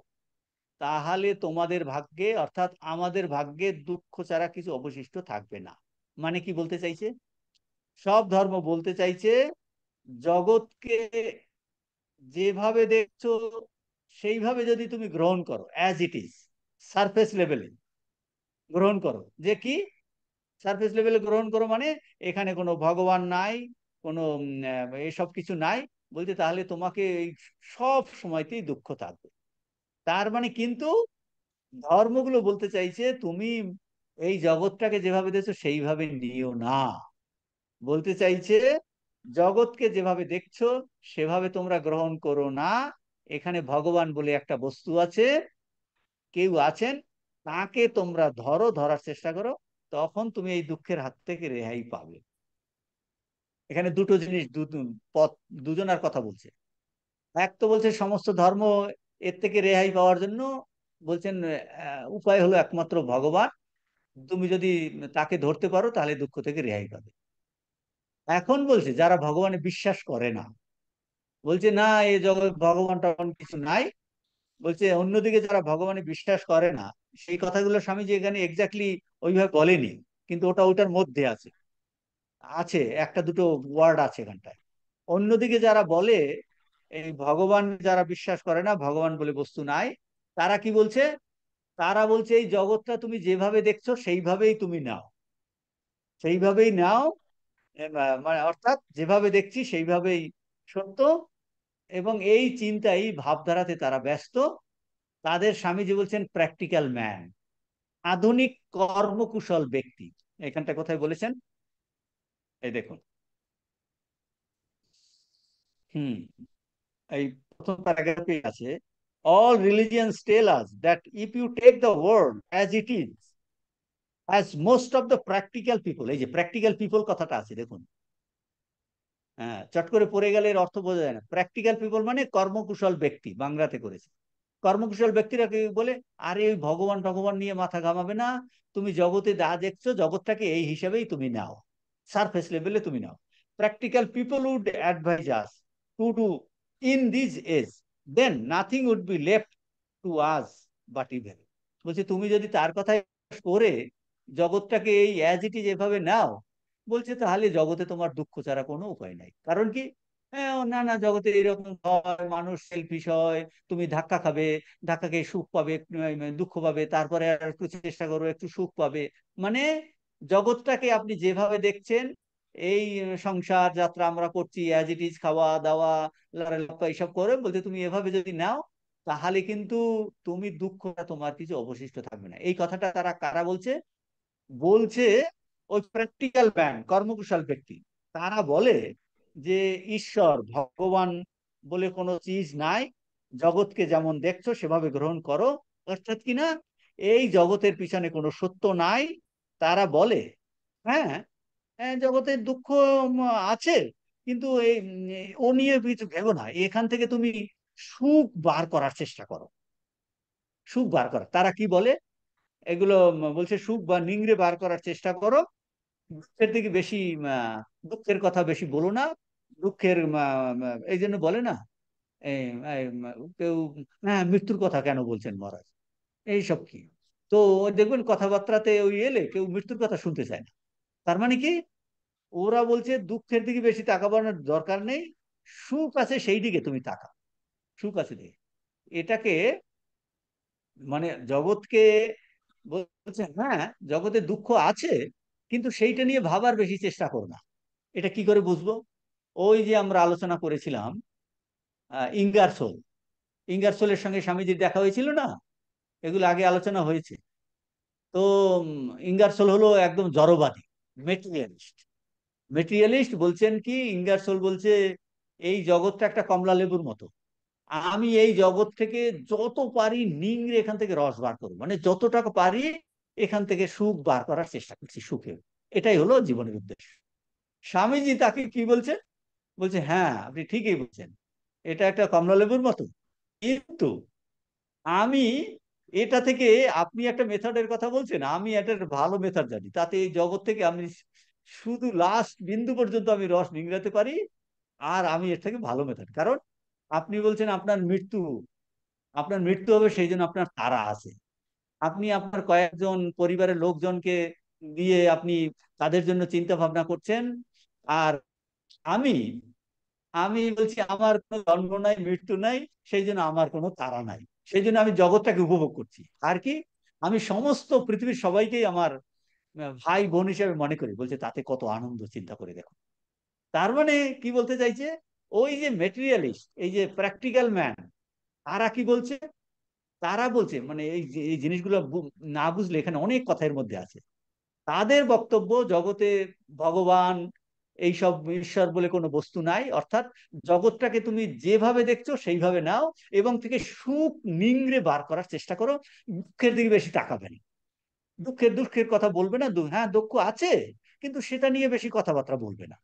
তাহলে তোমাদের ভাগ্যে অর্থাৎ আমাদের ভাগ্যে দুঃখ ছাড়া কিছু অবশিষ্ট থাকবে না। মানে কি বলতে চাইছে? সব ধর্ম বলতে চাইছে জগৎকে যেভাবে দেখছো সেইভাবে যদি তুমি গ্রহণ করো, অ্যাজ ইট ইজ, সারফেস লেভেলে গ্রহণ করো, যে কি সারফেস লেভেলে গ্রহণ করো মানে এখানে কোনো ভগবান নাই, কোনো এসব কিছু নাই, বলতে তাহলে তোমাকে এই সব সময়তেই দুঃখ থাকবে। তার মানে কিন্তু ধর্মগুলো বলতে চাইছে তুমি এই জগৎটাকে যেভাবে দেখছো সেইভাবে নিও না। বলতে চাইছে জগৎকে যেভাবে দেখছো সেভাবে তোমরা গ্রহণ করো না। এখানে ভগবান বলে একটা বস্তু আছে, কেউ আছেন, তাকে তোমরা ধরো, ধরার চেষ্টা করো, তখন তুমি এই দুঃখের হাত থেকে রেহাই পাবে। এখানে দুটো জিনিস, পথ, দুজনার কথা বলছে। এক তো বলছে সমস্ত ধর্ম এর থেকে রেহাই পাওয়ার জন্য বলছেন উপায় হলো একমাত্র ভগবান, তুমি যদি তাকে ধরতে পারো তাহলে দুঃখ থেকে রেহাই পাবে। এখন বলছে যারা ভগবানে বিশ্বাস করে না, বলছে না এই জগৎ ভগবান টগবান কিছু নাই। বলছে অন্যদিকে যারা ভগবানে বিশ্বাস করে না, সেই কথাগুলো স্বামীজি এখানে এক্স্যাক্টলি ওইভাবে বলেনি, কিন্তু ওটা ওটার মধ্যে আছে, আছে একটা দুটো ওয়ার্ড আছে এখানটায়। অন্যদিকে যারা বলে এই ভগবান, যারা বিশ্বাস করে না ভগবান বলে বস্তু নাই, তারা কি বলছে? তারা বলছে এই জগৎটা তুমি যেভাবে দেখছো সেইভাবেই তুমি নাও, সেইভাবেই নাও। মানে অর্থাৎ যেভাবে দেখছি সেইভাবেই সত্য। এবং এই চিন্তাই ভাবধারাতে তারা ব্যস্ত। তাদের স্বামীজি বলছেন প্র্যাকটিক্যাল ম্যান, আধুনিক কর্মকুশল ব্যক্তি। এখানটা কোথায় বলেছেন? এই দেখুন, হুম, এই প্রথম প্যারাগ্রাফে আছে, all religions tell us that if you take the world as it is, as most of the practical people, এই যে প্র্যাকটিক্যাল পিপল কথাটা আছে দেখুন, হ্যাঁ, চট করে পড়ে গেলে এর অর্থ বোঝা যায় না। প্র্যাকটিক্যাল পিপল মানে কর্মকুশল ব্যক্তি, বাংলাতে করেছে। কর্মকুশল ব্যক্তিরা কি বলে, আরে ওই ভগবান ভগবান নিয়ে মাথা ঘামাবে না, তুমি জগতে যা দেখছো জগৎটাকে এই হিসাবেই তুমি নাও, সারফেস লেভেলে তুমি নাও। Practical people would advise us to do in this age, then nothing would be left to us but evil. বলছে তুমি যদি তার কথায় করে জগৎটাকে এই অ্যাজ ইট ইজ এভাবে নাও, বলছে তাহলে জগতে তোমার দুঃখ ছাড়া কোনো উপায় নাই। কারণ কি? হ্যাঁ, না না, জগতে এরকম হয়, মানুষ সেলফিশ হয়, তুমি ধাক্কা খাবে, ধাক্কা খেয়ে সুখ পাবে, দুঃখ পাবে, তারপরে আর একটু চেষ্টা করো, একটু সুখ পাবে। মানে জগৎটাকে আপনি যেভাবে দেখছেন, এই সংসার যাত্রা আমরা করছি অ্যাজ ইট ইজ, খাওয়া দাওয়া লাড়ালাপ্পা এইসব করে, বলতে তুমি এভাবে যদি নাও, তাহলে কিন্তু তুমি দুঃখটা তোমার কিছু অবশিষ্ট থাকবে না। এই কথাটা তারা কারা বলছে? বলছে ওই প্র্যাকটিক্যাল ম্যান, কর্মকুশল ব্যক্তি। তারা বলে যে ঈশ্বর ভগবান বলে কোনো চিজ নাই, জগৎকে যেমন দেখছো সেভাবে গ্রহণ করো। অর্থাৎ কিনা এই জগতের পিছনে কোনো সত্য নাই। তারা বলে হ্যাঁ, জগতের দুঃখ আছে, কিন্তু এই ও নিয়ে কিছু ভেবো না, এখান থেকে তুমি সুখ বার করার চেষ্টা করো, সুখ বার করা। তারা কি বলে এগুলো? বলছে সুখ বা নিংড়ে বার করার চেষ্টা করো, দুঃখের দিকে বেশি দুঃখের কথা বেশি বলো না। দুঃখের এই জন্য বলে না এই, এই, কেউ হ্যাঁ মৃত্যুর কথা কেন বলছেন মহারাজ, এইসব কি? তো দেখবেন কথাবার্তাতে ওই এলে কেউ মৃত্যুর কথা শুনতে চায় না। তার মানে কি? ওরা বলছে দুঃখের দিকে বেশি তাকাবার দরকার নেই, সুখ আছে সেই দিকে তুমি তাকা, সুখ আছে দিকে। এটাকে মানে জগৎকে বলছে হ্যাঁ জগতে দুঃখ আছে, কিন্তু সেইটা নিয়ে ভাবার বেশি চেষ্টা করো না। এটা কি করে বুঝবো? ওই যে আমরা আলোচনা করেছিলাম ইঙ্গারসোল, ইঙ্গারসোলের সঙ্গে স্বামীজির দেখা হয়েছিল না, এগুলো আগে আলোচনা হয়েছে। তো ইঙ্গারসোল হলো একদম জড়বাদী, মেটেরিয়ালিস্ট। মেটেরিয়ালিস্ট বলছেন কি, ইঙ্গারসোল বলছে এই জগৎটা একটা কমলা লেবুর মতো, আমি এই জগৎ থেকে যত পারি নিংড়ে এখান থেকে রস বার করবো, মানে যতটা পারি এখান থেকে সুখ বার করার চেষ্টা করছি, সুখে। এটাই হলো জীবনের উদ্দেশ্য। স্বামীজি তাকে কি বলছে? বলছে হ্যাঁ আপনি ঠিকই বলছেন, এটা একটা কমলা লেবুর মতো, কিন্তু আমি এটা থেকে, আপনি একটা মেথডের কথা বলছেন, আমি একটা ভালো মেথড জানি, তাতে এই জগৎ থেকে আমি শুধু লাস্ট বিন্দু পর্যন্ত আমি রস নিংড়াতে পারি, আর আমি এর থেকে ভালো মেথড। কারণ আপনি বলছেন আপনার মৃত্যু হবে, সেই জন্য আপনার তারা আছে। আপনি আপনার কয়েকজন পরিবারের লোকজনকে দিয়ে আপনি তাদের জন্য চিন্তা ভাবনা করছেন। আর আমি আমি বলছি আমার কোনো জন্ম নাই, মৃত্যু নাই, সেই জন্য আমার কোনো তাড়া নাই। সেই জন্য আমি জগৎটাকে উপভোগ করছি। আর কি, আমি সমস্ত পৃথিবীর সবাইকেই আমার ভাই বোন হিসেবে মনে করি। বলছে তাতে কত আনন্দ, চিন্তা করে দেখো। তার মানে কি বলতে চাইছে, ওই যে মেটেরিয়ালিস্ট, এই যে প্র্যাকটিক্যাল ম্যান, তারা কি বলছে, তারা বলছে মানে এই জিনিসগুলো না বুঝলে এখানে অনেক কথার মধ্যে আছে। তাদের বক্তব্য জগতে ভগবান, এইসব ঈশ্বর বলে কোনো বস্তু নাই, অর্থাৎ জগৎটাকে তুমি যেভাবে দেখছো সেইভাবে নাও, এবং থেকে সুখ নিংড়ে বার করার চেষ্টা করো। দুঃখের দিকে বেশি তাকাবে না, দুঃখের কথা বলবে না। হ্যাঁ, দুঃখ আছে, কিন্তু সেটা নিয়ে বেশি কথাবার্তা বলবে না,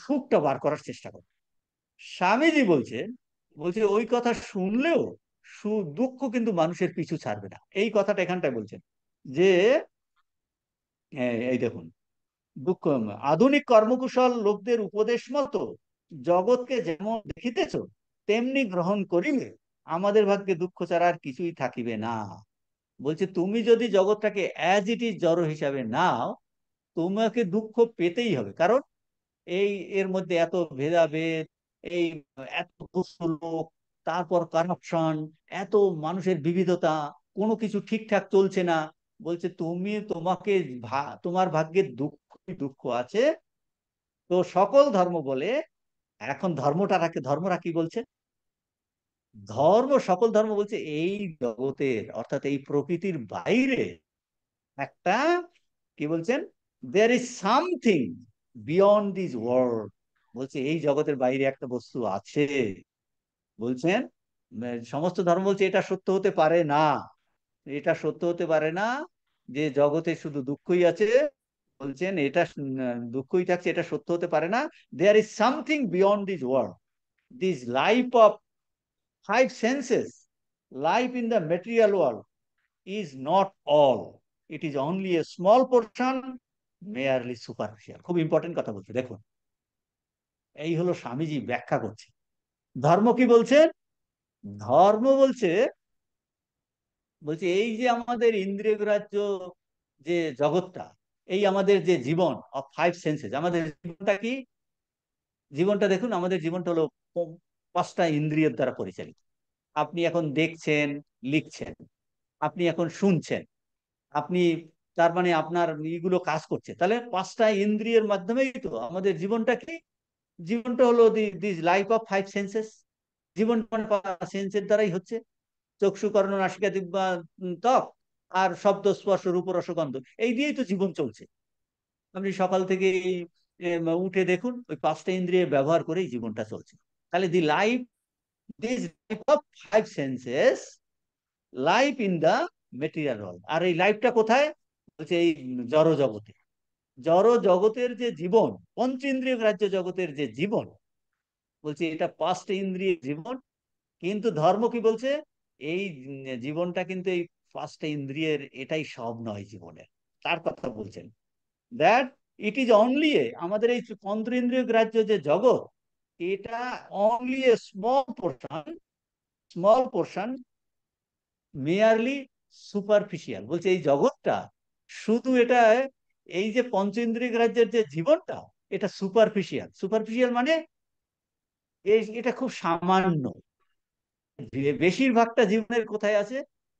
সুখটা বার করার চেষ্টা করো। স্বামীজি বলছেন, বলছে ওই কথা শুনলেও দুঃখ কিন্তু মানুষের পিছু ছাড়বে না। এই কথাটা এখানটায় বলছেন যে এই দেখুন, দুঃখ আধুনিক কর্মকুশল লোকদের উপদেশ মতো জগৎকে যেমন দেখিতেছ তেমনি গ্রহণ করিলে আমাদের ভাগ্যে দুঃখ ছাড়া আর কিছুই থাকিবে না। বলছে তুমি যদি জগৎটাকে অ্যাজ ইট ইজ জড় হিসাবে নাও, তোমাকে দুঃখ পেতেই হবে। কারণ এই এর মধ্যে এত ভেদাভেদ, এই এত দুষ্ট লোক, তারপর কারাপশন, এত মানুষের বিবিধতা, কোনো কিছু ঠিকঠাক চলছে না। বলছে তোমাকে তোমার ভাগ্যে দুঃখ আছে। তো সকল ধর্ম বলে, এখন ধর্মরা কি বলছে, সকল ধর্ম বলছে এই জগতের, অর্থাৎ এই প্রকৃতির বাইরে একটা, কি বলছেন, there is something beyond this world. বলছে এই জগতের বাইরে একটা বস্তু আছে। বলছেন সমস্ত ধর্ম বলছে এটা সত্য হতে পারে না, এটা সত্য হতে পারে না যে জগতে শুধু দুঃখই আছে। বলছেন এটা দুঃখই থাকছে, এটা সত্য হতে পারে না। There is something beyond this world, this life of five senses, life in the material world is not all, it is only a small portion, merely superficial. খুব ইম্পর্টেন্ট কথা বলছে, দেখুন। এই হলো স্বামীজি ব্যাখ্যা করছে। ধর্ম কি বলছে, ধর্ম বলছে, এই যে আমাদের ইন্দ্রিয় গ্রাহ্য যে জগৎটা, এই আমাদের যে জীবন অফ ফাইভ সেন্সেস, আমাদের জীবনটা কি, জীবনটা দেখুন, আমাদের জীবনটা হলো পাঁচটা ইন্দ্রিয়ের দ্বারা পরিচালিত। আপনি এখন দেখছেন, লিখছেন, আপনি এখন শুনছেন, আপনি, তার মানে আপনার ইগুলো কাজ করছে, তাহলে পাঁচটা ইন্দ্রিয়ের মাধ্যমেই তো আমাদের জীবনটা কি, জীবনটা হলো this life of five senses. জীবন মানে সেন্সের দ্বারাই হচ্ছে, চক্ষু কর্ণ নাসিকা জিহ্বা ত্বক, আর শব্দ স্পর্শ রূপ রস গন্ধ, এই দিয়েই তো জীবন চলছে। আপনি সকাল থেকে উঠে দেখুন, ওই পাঁচটা ইন্দ্রিয় ব্যবহার করেই জীবনটা চলছে। তাহলে this life of five senses, life in the material world. আর এই লাইফটা কোথায়, বলছে এই জড় জগতে। জড় জগতের যে জীবন, পঞ্চেন্দ্রিয় গ্রাহ্য জগতের যে জীবন, বলছে এটা পাঁচ ইন্দ্রিয় জীবন। কিন্তু ধর্ম কি বলছে, এই জীবনটা কিন্তু এই পাঁচটা ইন্দ্রিয়ের এটাই সব নয় জীবনের। তার কথা বলছেন, দ্যাট ইট ইজ অনলি এ, আমাদের এই পঞ্চেন্দ্রিয় গ্রাহ্য যে জগৎ, এটা only a small portion, merely superficial. বলছে এই জগৎটা শুধু এটা, এই যে পঞ্চেন্দ্রিয় গ্রাহ্যের যে জীবনটা, এটা সুপারফিশিয়াল। সুপারফিশিয়াল মানে এটা খুব সামান্য। বেশিরভাগটা জীবনের কোথায় আছে,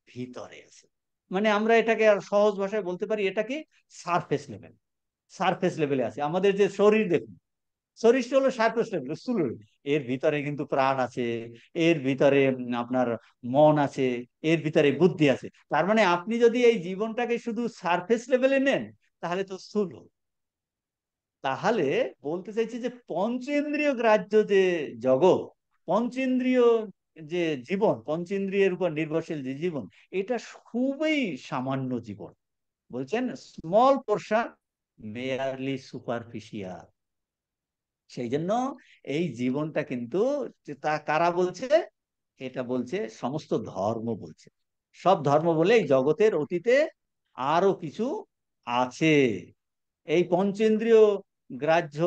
ভিতরে আছে। মানে আমরা এটাকে আর সহজ ভাষায় বলতে পারি, এটাকে সারফেস লেভেলে আছে। আমাদের যে শরীর দেখুন, শরীরটা হলো সারফেস লেভেল, স্থূল। এর ভিতরে কিন্তু প্রাণ আছে, এর ভিতরে আপনার মন আছে, এর ভিতরে বুদ্ধি আছে। তার মানে আপনি যদি এই জীবনটাকে শুধু সারফেস লেভেলে নেন, তাহলে তো স্থূল। তাহলে বলতে চাইছি যে পঞ্চেন্দ্রিয় গ্রাহ্য যে জগৎ, পঞ্চেন্দ্রিয় যে জীবন, পঞ্চেন্দ্রিয়ের উপর নির্ভরশীল যে জীবন, এটা খুবই সামান্য জীবন। বলছেন স্মল পোর্শন, মেয়ারলি সুপারফিশিয়াল। সেই জন্য এই জীবনটা কিন্তু, তা কারা বলছে, এটা বলছে সমস্ত ধর্ম বলছে। সব ধর্ম বলে এই জগতের অতীতে আরো কিছু আছে। এই পঞ্চেন্দ্রিয় গ্রাহ্য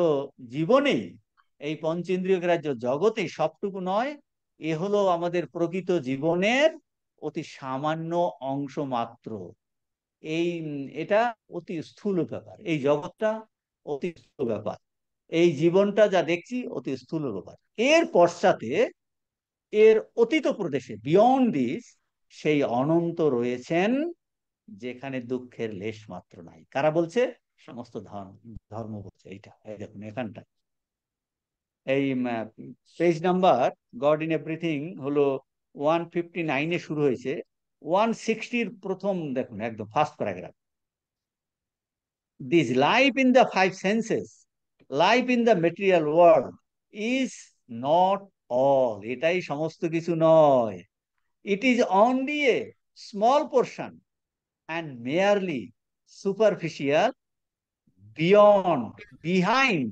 জীবনেই, এই পঞ্চেন্দ্রিয় গ্রাহ্য জগতে সবটুকু নয়, এ হলো আমাদের প্রকৃত জীবনের অতি সামান্য অংশ মাত্র। এই এটা অতি স্থূল ব্যাপার, এই জগৎটা অতি স্থূল ব্যাপার, এই জীবনটা যা দেখছি অতি স্থূল ব্যাপার। এর পশ্চাতে, এর অতীত প্রদেশে, বিয়ন্ড দিস, সেই অনন্ত রয়েছেন, যেখানে দুঃখের লেশ মাত্র নাই। কারা বলছে? সমস্ত ধর্ম বলছে এইটা। এই দেখুন এখানটা, এই page number god in everything হলো 159-এ শুরু হয়েছে, 160-র প্রথম দেখুন, একদম first paragraph. This life in the five senses, life in the material world is not all. এটাই সমস্ত কিছু নয়। It is only a small portion and merely superficial, beyond, behind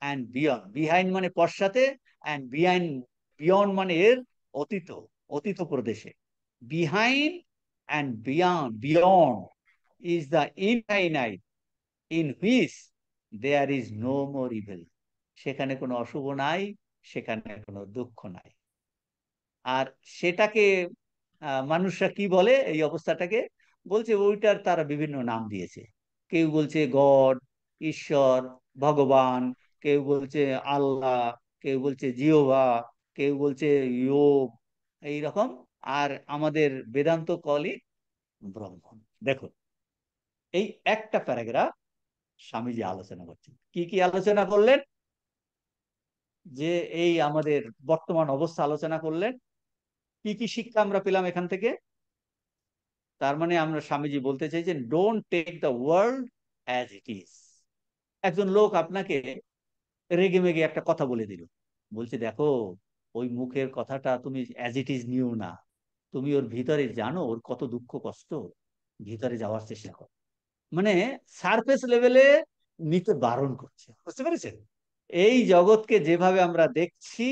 and beyond. Behind মানে পশ্চাতে, and behind, beyond মানে এর অতীত, অতীত প্রদেশে। Behind and beyond is the infinite, in which there is no more evil. সেখানে কোনো অশুভ নাই, সেখানে কোনো দুঃখ নাই। আর সেটাকে মানুষরা কি বলে এই অবস্থাটাকে? বলছে ওইটার তারা বিভিন্ন নাম দিয়েছে। কেউ বলছে গড, ঈশ্বর, ভগবান, কেউ বলছে আল্লাহ, কেউ বলছে জিহোভা, কেউ বলছে যোগ, এইরকম। আর আমাদের বেদান্ত কলি ব্রহ্ম। দেখো, এই একটা প্যারাগ্রাফ স্বামীজি আলোচনা করছেন। কি কি আলোচনা করলেন? যে এই আমাদের বর্তমান অবস্থা আলোচনা করলেন। কি কি শিক্ষা আমরা পেলাম এখান থেকে? তার মানে আমরা, স্বামীজি বলতে চাইছেন, don't take the world as it is. একজন লোক আপনাকে রেগে মেগে একটা কথা বলে দিল, বলছে দেখো, ওই মুখের কথাটা তুমি অ্যাজ ইট ইজ নিও না, তুমি ওর ভিতরে জানো ওর কত দুঃখ কষ্ট, ভিতরে যাওয়ার চেষ্টা করো। মানে সারফেস লেভেলে নিতে বারণ করছে, বুঝতে পেরেছেন? এই জগৎকে যেভাবে আমরা দেখছি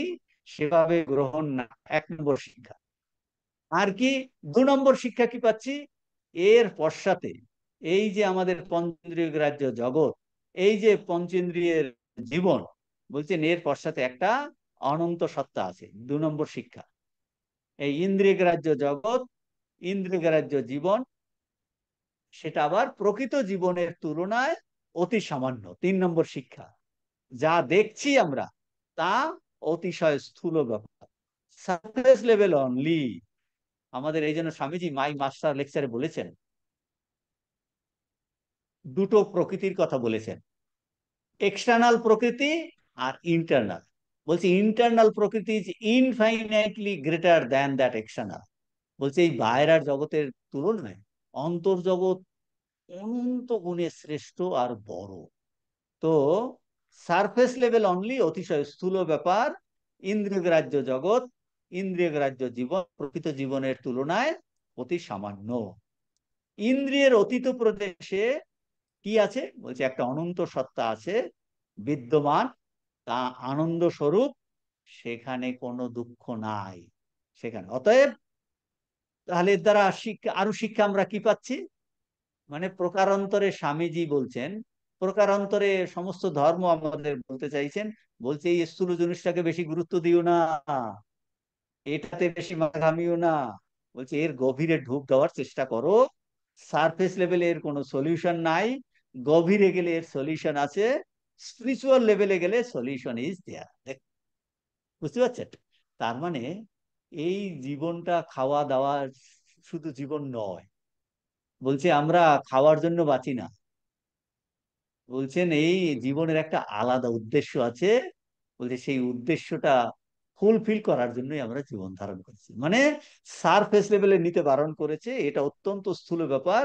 সেভাবে গ্রহণ না, 1 নম্বর শিক্ষা। আর কি 2 নম্বর শিক্ষা কি পাচ্ছি? এর পশ্চাতে এই যে আমাদের পঞ্চেন্দ্রিয় গ্রাহ্য জগৎ, এই যে পঞ্চেন্দ্রিয়ের জীবন, বলছেন এর পশ্চাতে একটা অনন্ত সত্তা আছে। 2 নম্বর শিক্ষা। এই ইন্দ্রিয় গ্রাহ্য জগৎ, ইন্দ্রিয় গ্রাহ্য জীবন, সেটা আবার প্রকৃত জীবনের তুলনায় অতি সামান্য। 3 নম্বর শিক্ষা, যা দেখছি আমরা তা অতিশয় স্থূল ব্যাপার, সারফেস লেভেল অনলি। আমাদের এই জন্য স্বামীজি মাই মাস্টার লেকচারে বলেছেন, দুটো প্রকৃতির কথা বলেছেন, এক্সটার্নাল প্রকৃতি আর ইন্টারনাল। বলছে ইন্টারনাল প্রকৃতি is infinitely greater than that external. বলছে এই বাইরের জগতের তুলনায় অন্তর্জগৎ অনন্ত গুণে শ্রেষ্ঠ আর বড়। তো সারফেস লেভেল অনলি, অতিশয় স্থূল ব্যাপার, ইন্দ্রিয় গ্রাহ্য জগৎ, ইন্দ্রিয় গ্রাহ্য জীবন প্রকৃত জীবনের তুলনায় অতি সামান্য। ইন্দ্রিয়ের অতীত প্রদেশে কি আছে? বলছে একটা অনন্ত সত্তা আছে বিদ্যমান, তা আনন্দ স্বরূপ, সেখানে কোনো দুঃখ নাই সেখানে। অতএব তাহলে এর দ্বারা শিক্ষা, আরো শিক্ষা আমরা কি পাচ্ছি? মানে প্রকারান্তরে স্বামীজি বলছেন, প্রকারান্তরে সমস্ত ধর্ম আমাদের বলতে চাইছেন, বলছে এই স্থূল জিনিসটাকে বেশি গুরুত্ব দিও না, এটাতে বেশি মাথা ঘামিও না। বলছে এর গভীরে ঢুক দেওয়ার চেষ্টা করো। সারফেস লেভেলে এর কোনো সলিউশন নাই, গভীরে গেলে এর সলিউশন আছে, স্পিরিচুয়াল লেভেলে গেলে সলিউশন ইজ দেয়ার। বুঝতে পারছেন? তার মানে এই জীবনটা খাওয়া দাওয়া শুধু জীবন নয়। বলছে আমরা খাওয়ার জন্য বাঁচি না, বলছেন এই জীবনের একটা আলাদা উদ্দেশ্য আছে। বলছে সেই উদ্দেশ্যটা ফুলফিল করার জন্যই আমরা জীবন ধারণ করছি। মানে সারফেস লেভেলে নিতে বারণ করেছে, এটা অত্যন্ত স্থূল ব্যাপার।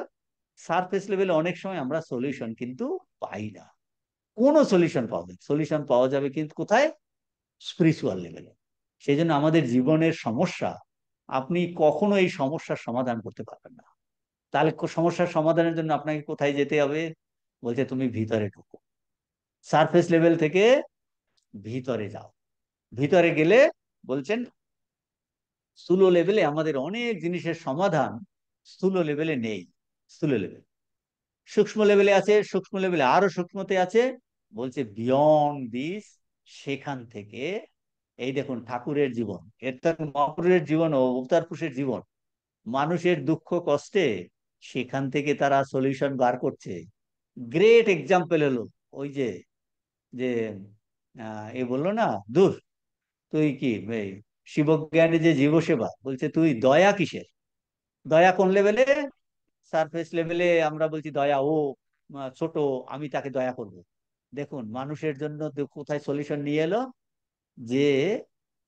সারফেস লেভেলে অনেক সময় আমরা সলিউশন কিন্তু পাই না, কোনো সলিউশন পাওয়া যায়, সলিউশন পাওয়া যাবে কিন্তু কোথায়? স্পিরিচুয়াল লেভেলে। সেই জন্য আমাদের জীবনের সমস্যা, আপনি কখনো এই সমস্যার সমাধান করতে পারবেন না। তাহলে সমস্যার সমাধানের জন্য আপনাকে কোথায় যেতে হবে? বলছে তুমি ভিতরে ঢুকো, সারফেস লেভেল থেকে ভিতরে যাও। ভিতরে গেলে বলছেন স্থূল লেভেলে আমাদের অনেক জিনিসের সমাধান স্থূল লেভেলে নেই। স্থূল লেভেল সূক্ষ্ম লেভেলে আছে, সূক্ষ্ম লেভেলে আরো সূক্ষ্মতে আছে, বলছে বিয়ন্ড দিস, সেখান থেকে এই দেখুন ঠাকুরের জীবন, এর তো মহাপুরের জীবন ও অবতার পুরুষের জীবন, মানুষের দুঃখ কষ্টে সেখান থেকে তারা সলিউশন বার করছে। গ্রেট এক্সাম্পল হলো ওই যে যে এ বললো না, দূর তুই কি এই শিবজ্ঞানী যে জীবসেবা বলছে, তুই দয়া কিসের, দয়া কোন লেভেলে, সারফেস লেভেলে আমরা বলছি দয়া ও ছোট, আমি তাকে দয়া করব। দেখুন মানুষের জন্য কোথায় সলিউশন নিয়ে এলো, যে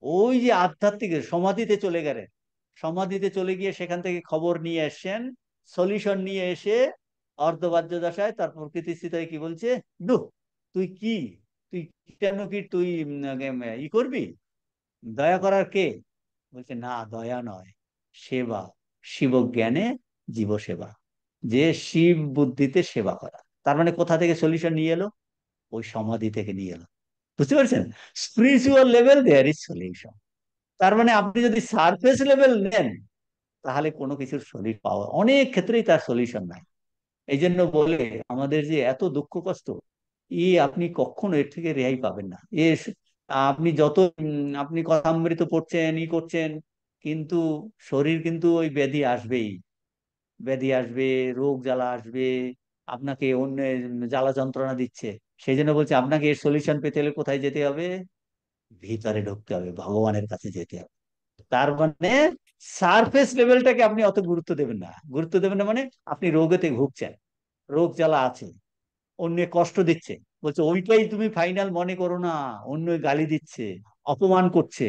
ওই যে আধ্যাত্মিক সমাধিতে চলে গেলেন, সমাধিতে চলে গিয়ে সেখান থেকে খবর নিয়ে এসছেন, সলিউশন নিয়ে এসে অর্ধবাহ্য দশায় তার প্রকৃতিস্থিত হয়ে কি বলছে, দু তুই কি, তুই কেন কি তুই ই করবি, দয়া করার কে, বলছে না দয়া নয়, সেবা, শিবজ্ঞানে জীব সেবা, যে শিব বুদ্ধিতে সেবা করা। তার মানে কোথা থেকে সলিউশন নিয়ে এলো, ওই সমাধি থেকে নিয়ে এলো। বুঝতে পারছেন, spiritual level there is solution. তার মানে আপনি যদি সারফেস লেভেল নেন, তাহলে কোনো কিছুর সলিড পাওয়া অনেক ক্ষেত্রেই তার সলিউশন নাই। এই জন্য বলে আমাদের যে এত দুঃখ কষ্ট, আপনি কখনো এর থেকে রেহাই পাবেন না। আপনি যত আপনি কথামৃত পড়ছেন করছেন, কিন্তু শরীর কিন্তু ওই ব্যাধি আসবেই, ব্যাধি আসবে, রোগ জ্বালা আসবে, আপনাকে অন্য জ্বালা যন্ত্রণা দিচ্ছে। সেই জন্য বলছে আপনাকে এর সলিউশন পেতে হলে কোথায় যেতে হবে, ভিতরে ঢুকতে হবে, ভগবানের কাছে যেতে হবে। তার মানে সারফেস লেভেলটাকে আপনি অত গুরুত্ব দেবেন না, গুরুত্ব দেবেন না মানে আপনি রোগেতে ভুগছেন, রোগ জ্বালা আছে, অন্য কষ্ট দিচ্ছে, বলছে ওইটাই তুমি ফাইনাল মনে করো না, অন্য গালি দিচ্ছে, অপমান করছে,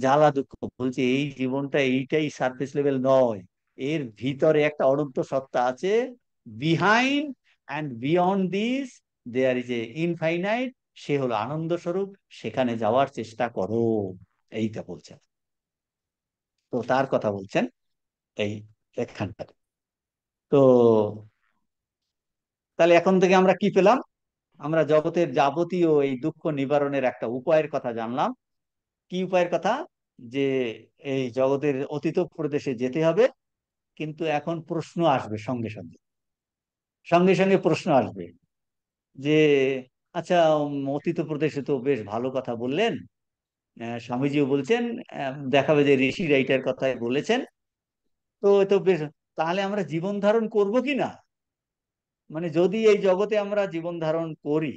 জ্বালা দুঃখ, বলছে এই জীবনটা এইটাই সারফেস লেভেল নয়, এর ভিতরে একটা অনন্ত সত্তা আছে, behind and beyond this there is a infinite, সে হলো আনন্দ স্বরূপ, সেখানে যাওয়ার চেষ্টা করো, এইটা বলছেন। তো তার কথা বলছেন এই এখানটাতে। তো তাহলে এখন থেকে আমরা কি পেলাম, আমরা জগতের যাবতীয় এই দুঃখ নিবারণের একটা উপায়ের কথা জানলাম। কি উপায়ের কথা, যে এই জগতের অতীত প্রদেশে যেতে হবে, কিন্তু এখন প্রশ্ন আসবে সঙ্গে সঙ্গে, সঙ্গে সঙ্গে প্রশ্ন আসবে যে আচ্ছা, অতীত প্রদেশে তো বেশ ভালো কথা বললেন, স্বামীজিও বলছেন, দেখাবে যে ঋষিরা এইটার কথাই বলেছেন, তো এ তো বেশ, তাহলে আমরা জীবন ধারণ করবো কি না, মানে যদি এই জগতে আমরা জীবন ধারণ করি,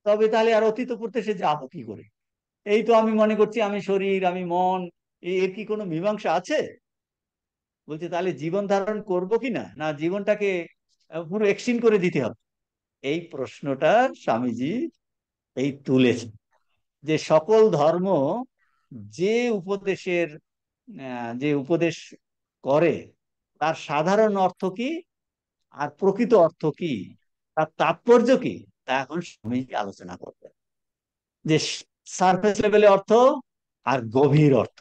তবে তাহলে আর অতীত প্রদেশে যাবো কি করে, এই তো আমি মনে করছি আমি শরীর আমি মন, এর কি কোনো মীমাংসা আছে, বলছে তাহলে জীবন ধারণ করবো কি না, না জীবনটাকে পুরো এক্সটিং করে দিতে হবে। এই প্রশ্নটা স্বামীজি এই তুলেছেন, যে সকল ধর্ম যে উপদেশের যে উপদেশ করে, তার সাধারণ অর্থ কি আর প্রকৃত অর্থ কি, তার তাৎপর্য কি, তা এখন স্বামীজি আলোচনা করবেন, যে সারফেস লেভেলে অর্থ আর গভীর অর্থ।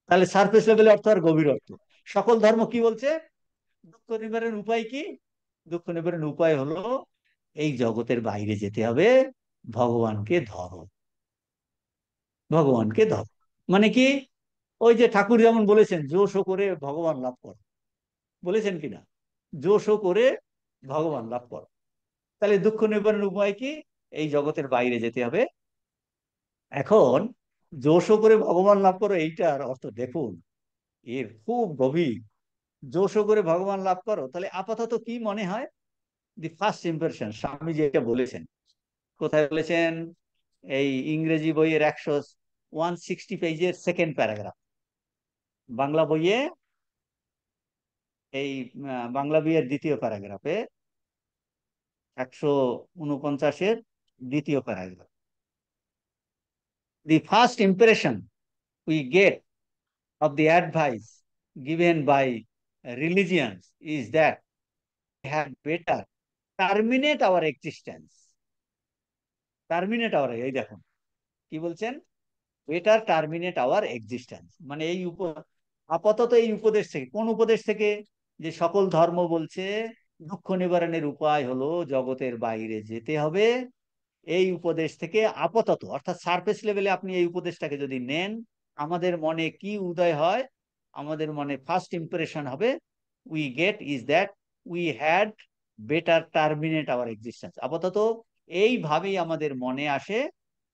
তাহলে সারফেস লেভেলে অর্থ আর গভীর অর্থ, সকল ধর্ম কি বলছে, দুঃখ নিবারণের উপায় কি, দুঃখ নিবারণের উপায় হলো এই জগতের বাইরে যেতে হবে, ভগবানকে ধরো, ভগবানকে ধরো, মানে কি, ওই যে ঠাকুর যেমন বলেছেন জোশো করে ভগবান লাভ করো, বলেছেন কিনা, জোশো করে ভগবান লাভ করো। তাহলে দুঃখ নিবারণের উপায় কি, এই জগতের বাইরে যেতে হবে। এখন জোশো করে ভগবান লাভ করো, এইটার অর্থ দেখুন, এর খুব গভীর। জোশো করে ভগবান লাভ করো, তাহলে আপাতত কি মনে হয়, দি ফার্স্ট ইম্প্রেশন, স্বামীজি এটা বলেছেন, কোথায় বলেছেন, এই ইংরেজি বইয়ের 160 পেজের সেকেন্ড প্যারাগ্রাফ, বাংলা বইয়ে এই বাংলা বইয়ের দ্বিতীয় প্যারাগ্রাফে, 149-এর দ্বিতীয় paragraph, the first impression we get of the advice given by religions is that we had better terminate our existence. Terminate our, এই দেখুন কি বলছেন, বেটার টার্মিনেট আওয়ার এক্সিস্টেন্স, মানে এই আপাতত এই উপদেশ থেকে, কোন উপদেশ থেকে, যে সকল ধর্ম বলছে দুঃখ নিবারণের উপায় হলো জগতের বাইরে যেতে হবে, এই উপদেশ থেকে আপাতত অর্থাৎ সারফেস লেভেলে আপনি এই উপদেশটাকে যদি নেন, আমাদের মনে কি উদয় হয়, আমাদের মনে ফার্স্ট ইম্প্রেশন হবে, we get is that we had better terminate hour existence. আপাতত এইভাবেই আমাদের মনে আসে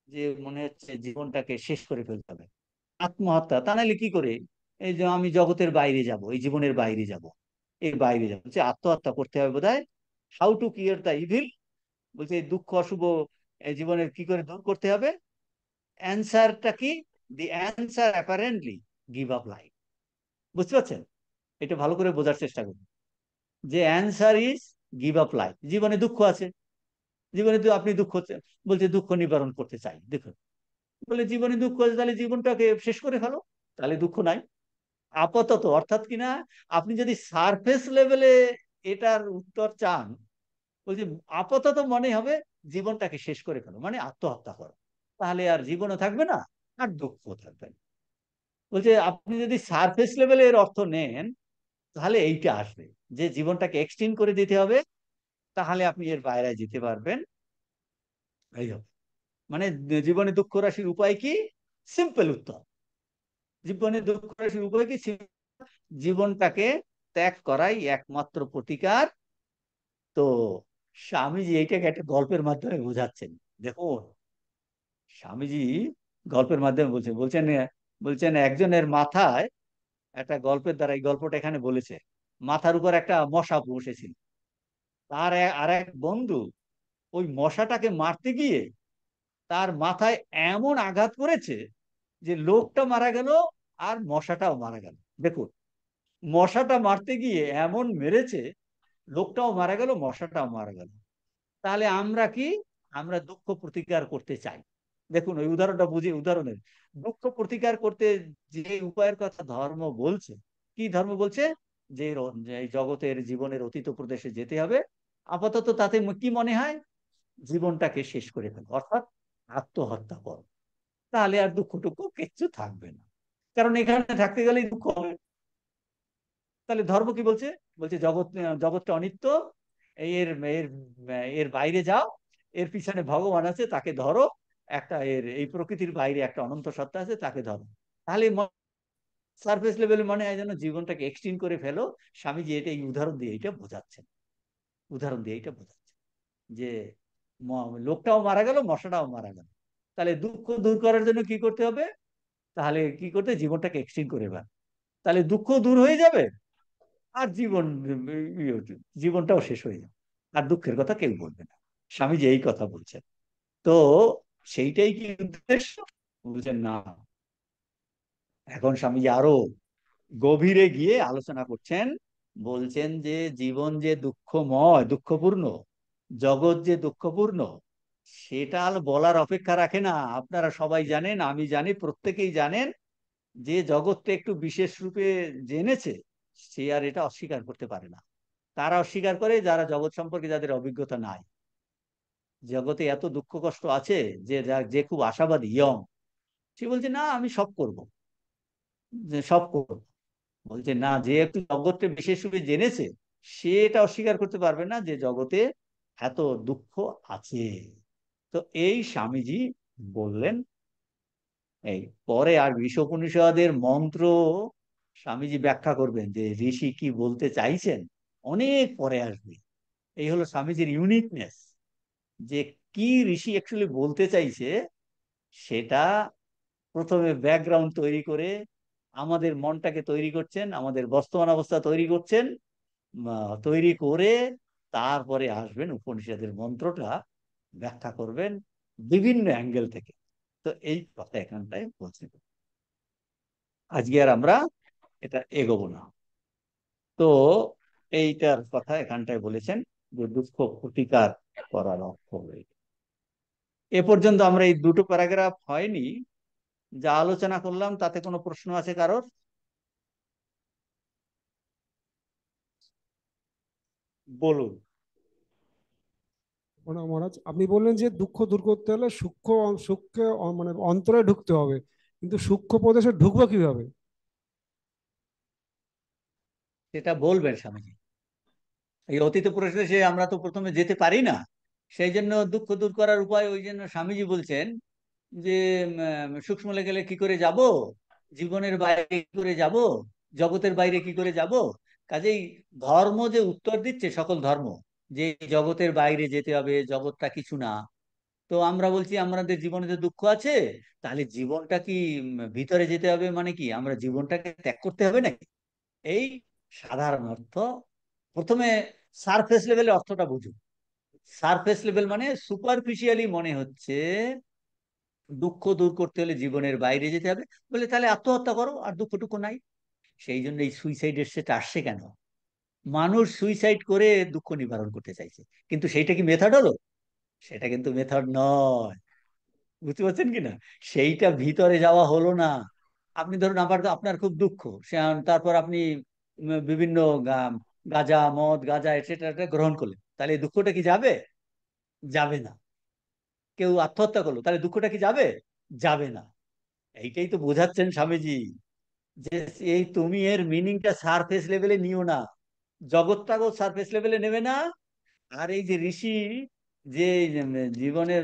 যে মনে হচ্ছে জীবনটাকে শেষ করে ফেলতে হবে, আত্মহত্যা। তা নাহলে কি করে এই যে আমি জগতের বাইরে যাব, এই জীবনের বাইরে যাব, এর বাইরে যাব, বলছে আত্মহত্যা করতে হবে বোধহয়। How to Keir the evil, বলছে এই দুঃখ অশুভ এই জীবনের কি করে দূর করতে হবে। অ্যান্সারটা কি? দি answer apparently give up life. বুঝতে পারছেন? এটা ভালো করে বোঝার চেষ্টা করুন যে answer is give up life. জীবনে দুঃখ আছে, জীবনে তো আপনি দুঃখ বলছে দুঃখ নিবারণ করতে চাই, দেখুন বলে জীবনে দুঃখ আছে তাহলে জীবনটাকে শেষ করে ফেলো, তাহলে দুঃখ নাই আপাতত। অর্থাৎ কিনা আপনি যদি সারফেস লেভেলে এটার উত্তর চান, বলছে আপাতত মনে হবে জীবনটাকে শেষ করে ফেলো, মানে আত্মহত্যা করো, তাহলে আর জীবনও থাকবে না, আর দুঃখ থাকবে না। বলছে আপনি যদি সারফেস লেভেলের অর্থ নেন, তাহলে এইটা আসবে যে জীবনটাকে এক্সটেন্ড করে দিতে হবে, তাহলে আপনি এর বাইরে যেতে পারবেন। এই হবে মানে জীবনে দুঃখ রাশির উপায় কি? সিম্পল উত্তর, জীবনে দুঃখ রাশির উপায় কি? জীবনটাকে ত্যাগ করাই একমাত্র প্রতিকার। তো স্বামীজি এইটাকে একটা গল্পের মাধ্যমে বোঝাচ্ছেন। দেখুন স্বামীজি গল্পের মাধ্যমে বলছেন, বলছেন একজনের মাথায় একটা গল্পের দ্বারা, এই গল্পটা এখানে বলেছে, মাথার উপর একটা মশা বসেছিল। তার আর এক বন্ধু ওই মশাটাকে মারতে গিয়ে তার মাথায় এমন আঘাত করেছে যে লোকটা মারা গেল আর মশাটাও মারা গেল। দেখুন মশাটা মারতে গিয়ে এমন মেরেছে, লোকটাও মারা গেল, মশাটাও মারা গেল। তাহলে আমরা কি? আমরা দুঃখ প্রতিকার করতে চাই। দেখুন ওই উদাহরণটা বুঝি, উদাহরণের দুঃখ প্রতিকার করতে যে উপায়ের কথা ধর্ম বলছে, কি ধর্ম বলছে? যে যে এই জগতের জীবনের অতীত প্রদেশে যেতে হবে। আপাতত তাতে কি মনে হয়? জীবনটাকে শেষ করে ফেলো, অর্থাৎ আত্মহত্যা করো, তাহলে আর দুঃখ টুকু কিচ্ছু থাকবে না। কারণ এখানে থাকতে গেলেই দুঃখ হবে। তাহলে ধর্ম কি বলছে? বলছে জগৎটা অনিত্য, এর এর এর বাইরে যাও, এর পিছনে ভগবান আছে তাকে ধরো, একটা এর এই প্রকৃতির বাইরে একটা অনন্ত সত্তা আছে তাকে ধরো। তাহলে সারফেস লেভেলে মনে হয় যেন জীবনটাকে এক্সটেন্ড করে ফেলো। স্বামীজি এটা এই উদাহরণ দিয়ে এটা বোঝাচ্ছেন, উদাহরণ দিয়ে এটা বোঝাচ্ছেন যে লোকটাও মারা গেল, মশাটাও মারা গেল, তাহলে দুঃখ দূর করার জন্য কি করতে হবে? তাহলে কি করতে? জীবনটাকে এক্সটেন্ড করে ফেল, তাহলে দুঃখ দূর হয়ে যাবে, আর জীবনটাও শেষ হয়ে যাবে, আর দুঃখের কথা কেউ বলবে না। স্বামীজি এই কথা বলছেন। তো সেইটাই কি উদ্দেশ্য? বলছেন না। এখন স্বামীজি আরো গভীরে গিয়ে আলোচনা করছেন, বলছেন যে জীবন যে দুঃখময়, দুঃখপূর্ণ, জগৎ যে দুঃখপূর্ণ, সেটা আর বলার অপেক্ষা রাখে না। আপনারা সবাই জানেন, আমি জানি, প্রত্যেকেই জানেন যে জগৎটা একটু বিশেষ রূপে জেনেছে, সে আর এটা অস্বীকার করতে পারে না। তারা অস্বীকার করে যারা জগৎ সম্পর্কে যাদের অভিজ্ঞতা নাই। জগতে এত দুঃখ কষ্ট আছে যে যে খুব আশাবাদী, ইয়ং, সে বলছে না আমি সব করব, যে সব করব। বলছে না, যে একটু জগৎটা বিশেষ রূপে জেনেছে সে এটা অস্বীকার করতে পারবে না যে জগতে এত দুঃখ আছে। তো এই স্বামীজি বললেন এই পরে আর বিশ্বোপনিষদের মন্ত্র স্বামীজি ব্যাখ্যা করবেন যে ঋষি কি বলতে চাইছেন, অনেক পরে আসবে। এই হলো স্বামীজির ইউনিকনেস, যে কি ঋষি অ্যাকচুয়ালি বলতে চাইছে সেটা প্রথমে ব্যাকগ্রাউন্ড তৈরি করে আমাদের মনটাকে তৈরি করছেন, আমাদের বর্তমান অবস্থা তৈরি করছেন, তৈরি করে তারপরে আসবেন উপনিষদের মন্ত্রটা ব্যাখ্যা করবেন বিভিন্ন অ্যাঙ্গেল থেকে। তো এই কথা এখানটায় বলছি। আজকে আর আমরা এটা এগোবো না। তো এইটার কথা এখানটায় বলেছেন যে দুঃখ প্রতিকার করার অর্থ হয়ে। এ পর্যন্ত আমরা এই দুটো প্যারাগ্রাফ হয়নি যা আলোচনা করলাম, তাতে কোনো প্রশ্ন আছে কারোর? বলুন। না মহারাজ, আপনি বললেন যে দুঃখ দূর করতে হলে সূক্ষ্ম সূক্ষ্ম মানে অন্তরে ঢুকতে হবে, কিন্তু সূক্ষ্ম প্রদেশে ঢুকবো কিভাবে? সেটা বলবেন স্বামীজি। এই অতীত প্রদেশে আমরা তো প্রথমে যেতে পারি না, সেই জন্য দুঃখ দূর করার উপায় ওই জন্য স্বামীজি বলছেন যে সূক্ষ্ম লেভেলে কি করে যাব, জীবনের বাইরে কি করে যাব, জগতের বাইরে কি করে যাব। কাজেই ধর্ম যে উত্তর দিচ্ছে, সকল ধর্ম যে জগতের বাইরে যেতে হবে, জগৎটা কিছু না। তো আমরা বলছি আমাদের জীবনে যে দুঃখ আছে, তাহলে জীবনটা কি ভিতরে যেতে হবে, মানে কি আমরা জীবনটাকে ত্যাগ করতে হবে নাকি? এই সাধারণ অর্থ। প্রথমে সারফেস লেভেলের অর্থটা বুঝুন। সারফেস লেভেল মানে সুপারফিশিয়ালি মনে হচ্ছে দুঃখ দূর করতে হলে জীবনের বাইরে যেতে হবে, বলে তাহলে আত্মহত্যা করো আর দুঃখটুকু নাই। সেই জন্য এই সুইসাইডের সেটা আসছে কেন? মানুষ সুইসাইড করে দুঃখ নিবারণ করতে চাইছে, কিন্তু সেইটা কি মেথড হলো? সেটা কিন্তু মেথড নয়। বুঝতে পারছেন কিনা? সেইটা ভিতরে যাওয়া হলো না। আপনি ধরুন আপনার খুব দুঃখ, তারপর আপনি বিভিন্ন গাঁজা মদ গাঁজা এটসেট্রা গ্রহণ করলেন, তাহলে এই দুঃখটা কি যাবে? যাবে না। কেউ আত্মহত্যা করলো, তাহলে দুঃখটা কি যাবে? যাবে না। এইটাই তো বোঝাচ্ছেন স্বামীজি, যে এই তুমি এর মিনিংটা সারফেস লেভেলে নিও না, জগৎটাকেও সারফেস লেভেলে নেবে না। আর এই যে ঋষি, যে জীবনের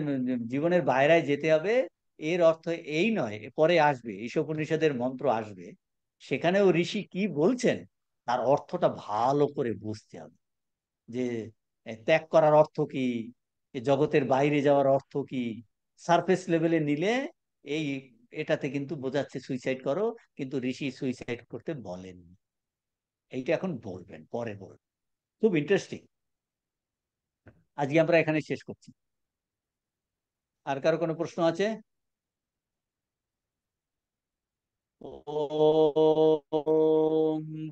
জীবনের বাইরে যেতে হবে, এর অর্থ এই নয়। পরে আসবে ঈশোপনিষদের মন্ত্র আসবে, সেখানেও ঋষি কি বলছেন তার অর্থটা ভালো করে বুঝতে হবে। যে ত্যাগ করার অর্থ কি, এ জগতের বাইরে যাওয়ার অর্থ কি। সারফেস লেভেলে নিলে এই এটাতে কিন্তু বোঝাচ্ছে সুইসাইড করো, কিন্তু ঋষি সুইসাইড করতে বলেন। এইটা এখন বলবেন, পরে বলবেন। খুব ইন্টারেস্টিং। আজকে আমরা এখানে শেষ করছি। আর কারো কোনো প্রশ্ন আছে? ওম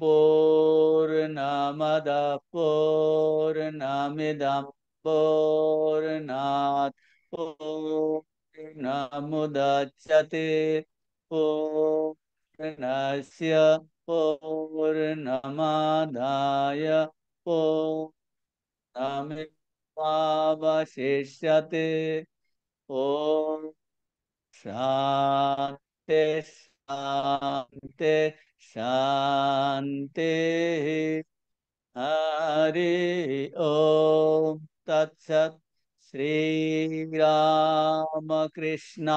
পূর্ণমদঃ পূর্ণমিদং পূর্ণাৎ পূর্ণমুদচ্যতে পূর্ণস্য পূর্ণমাদায় পূর্ণমেবাবশিষ্যতে। ওম शांति शांति शांति। हरि ओम तत्सत। श्री राम कृष्णार्पणमस्तु।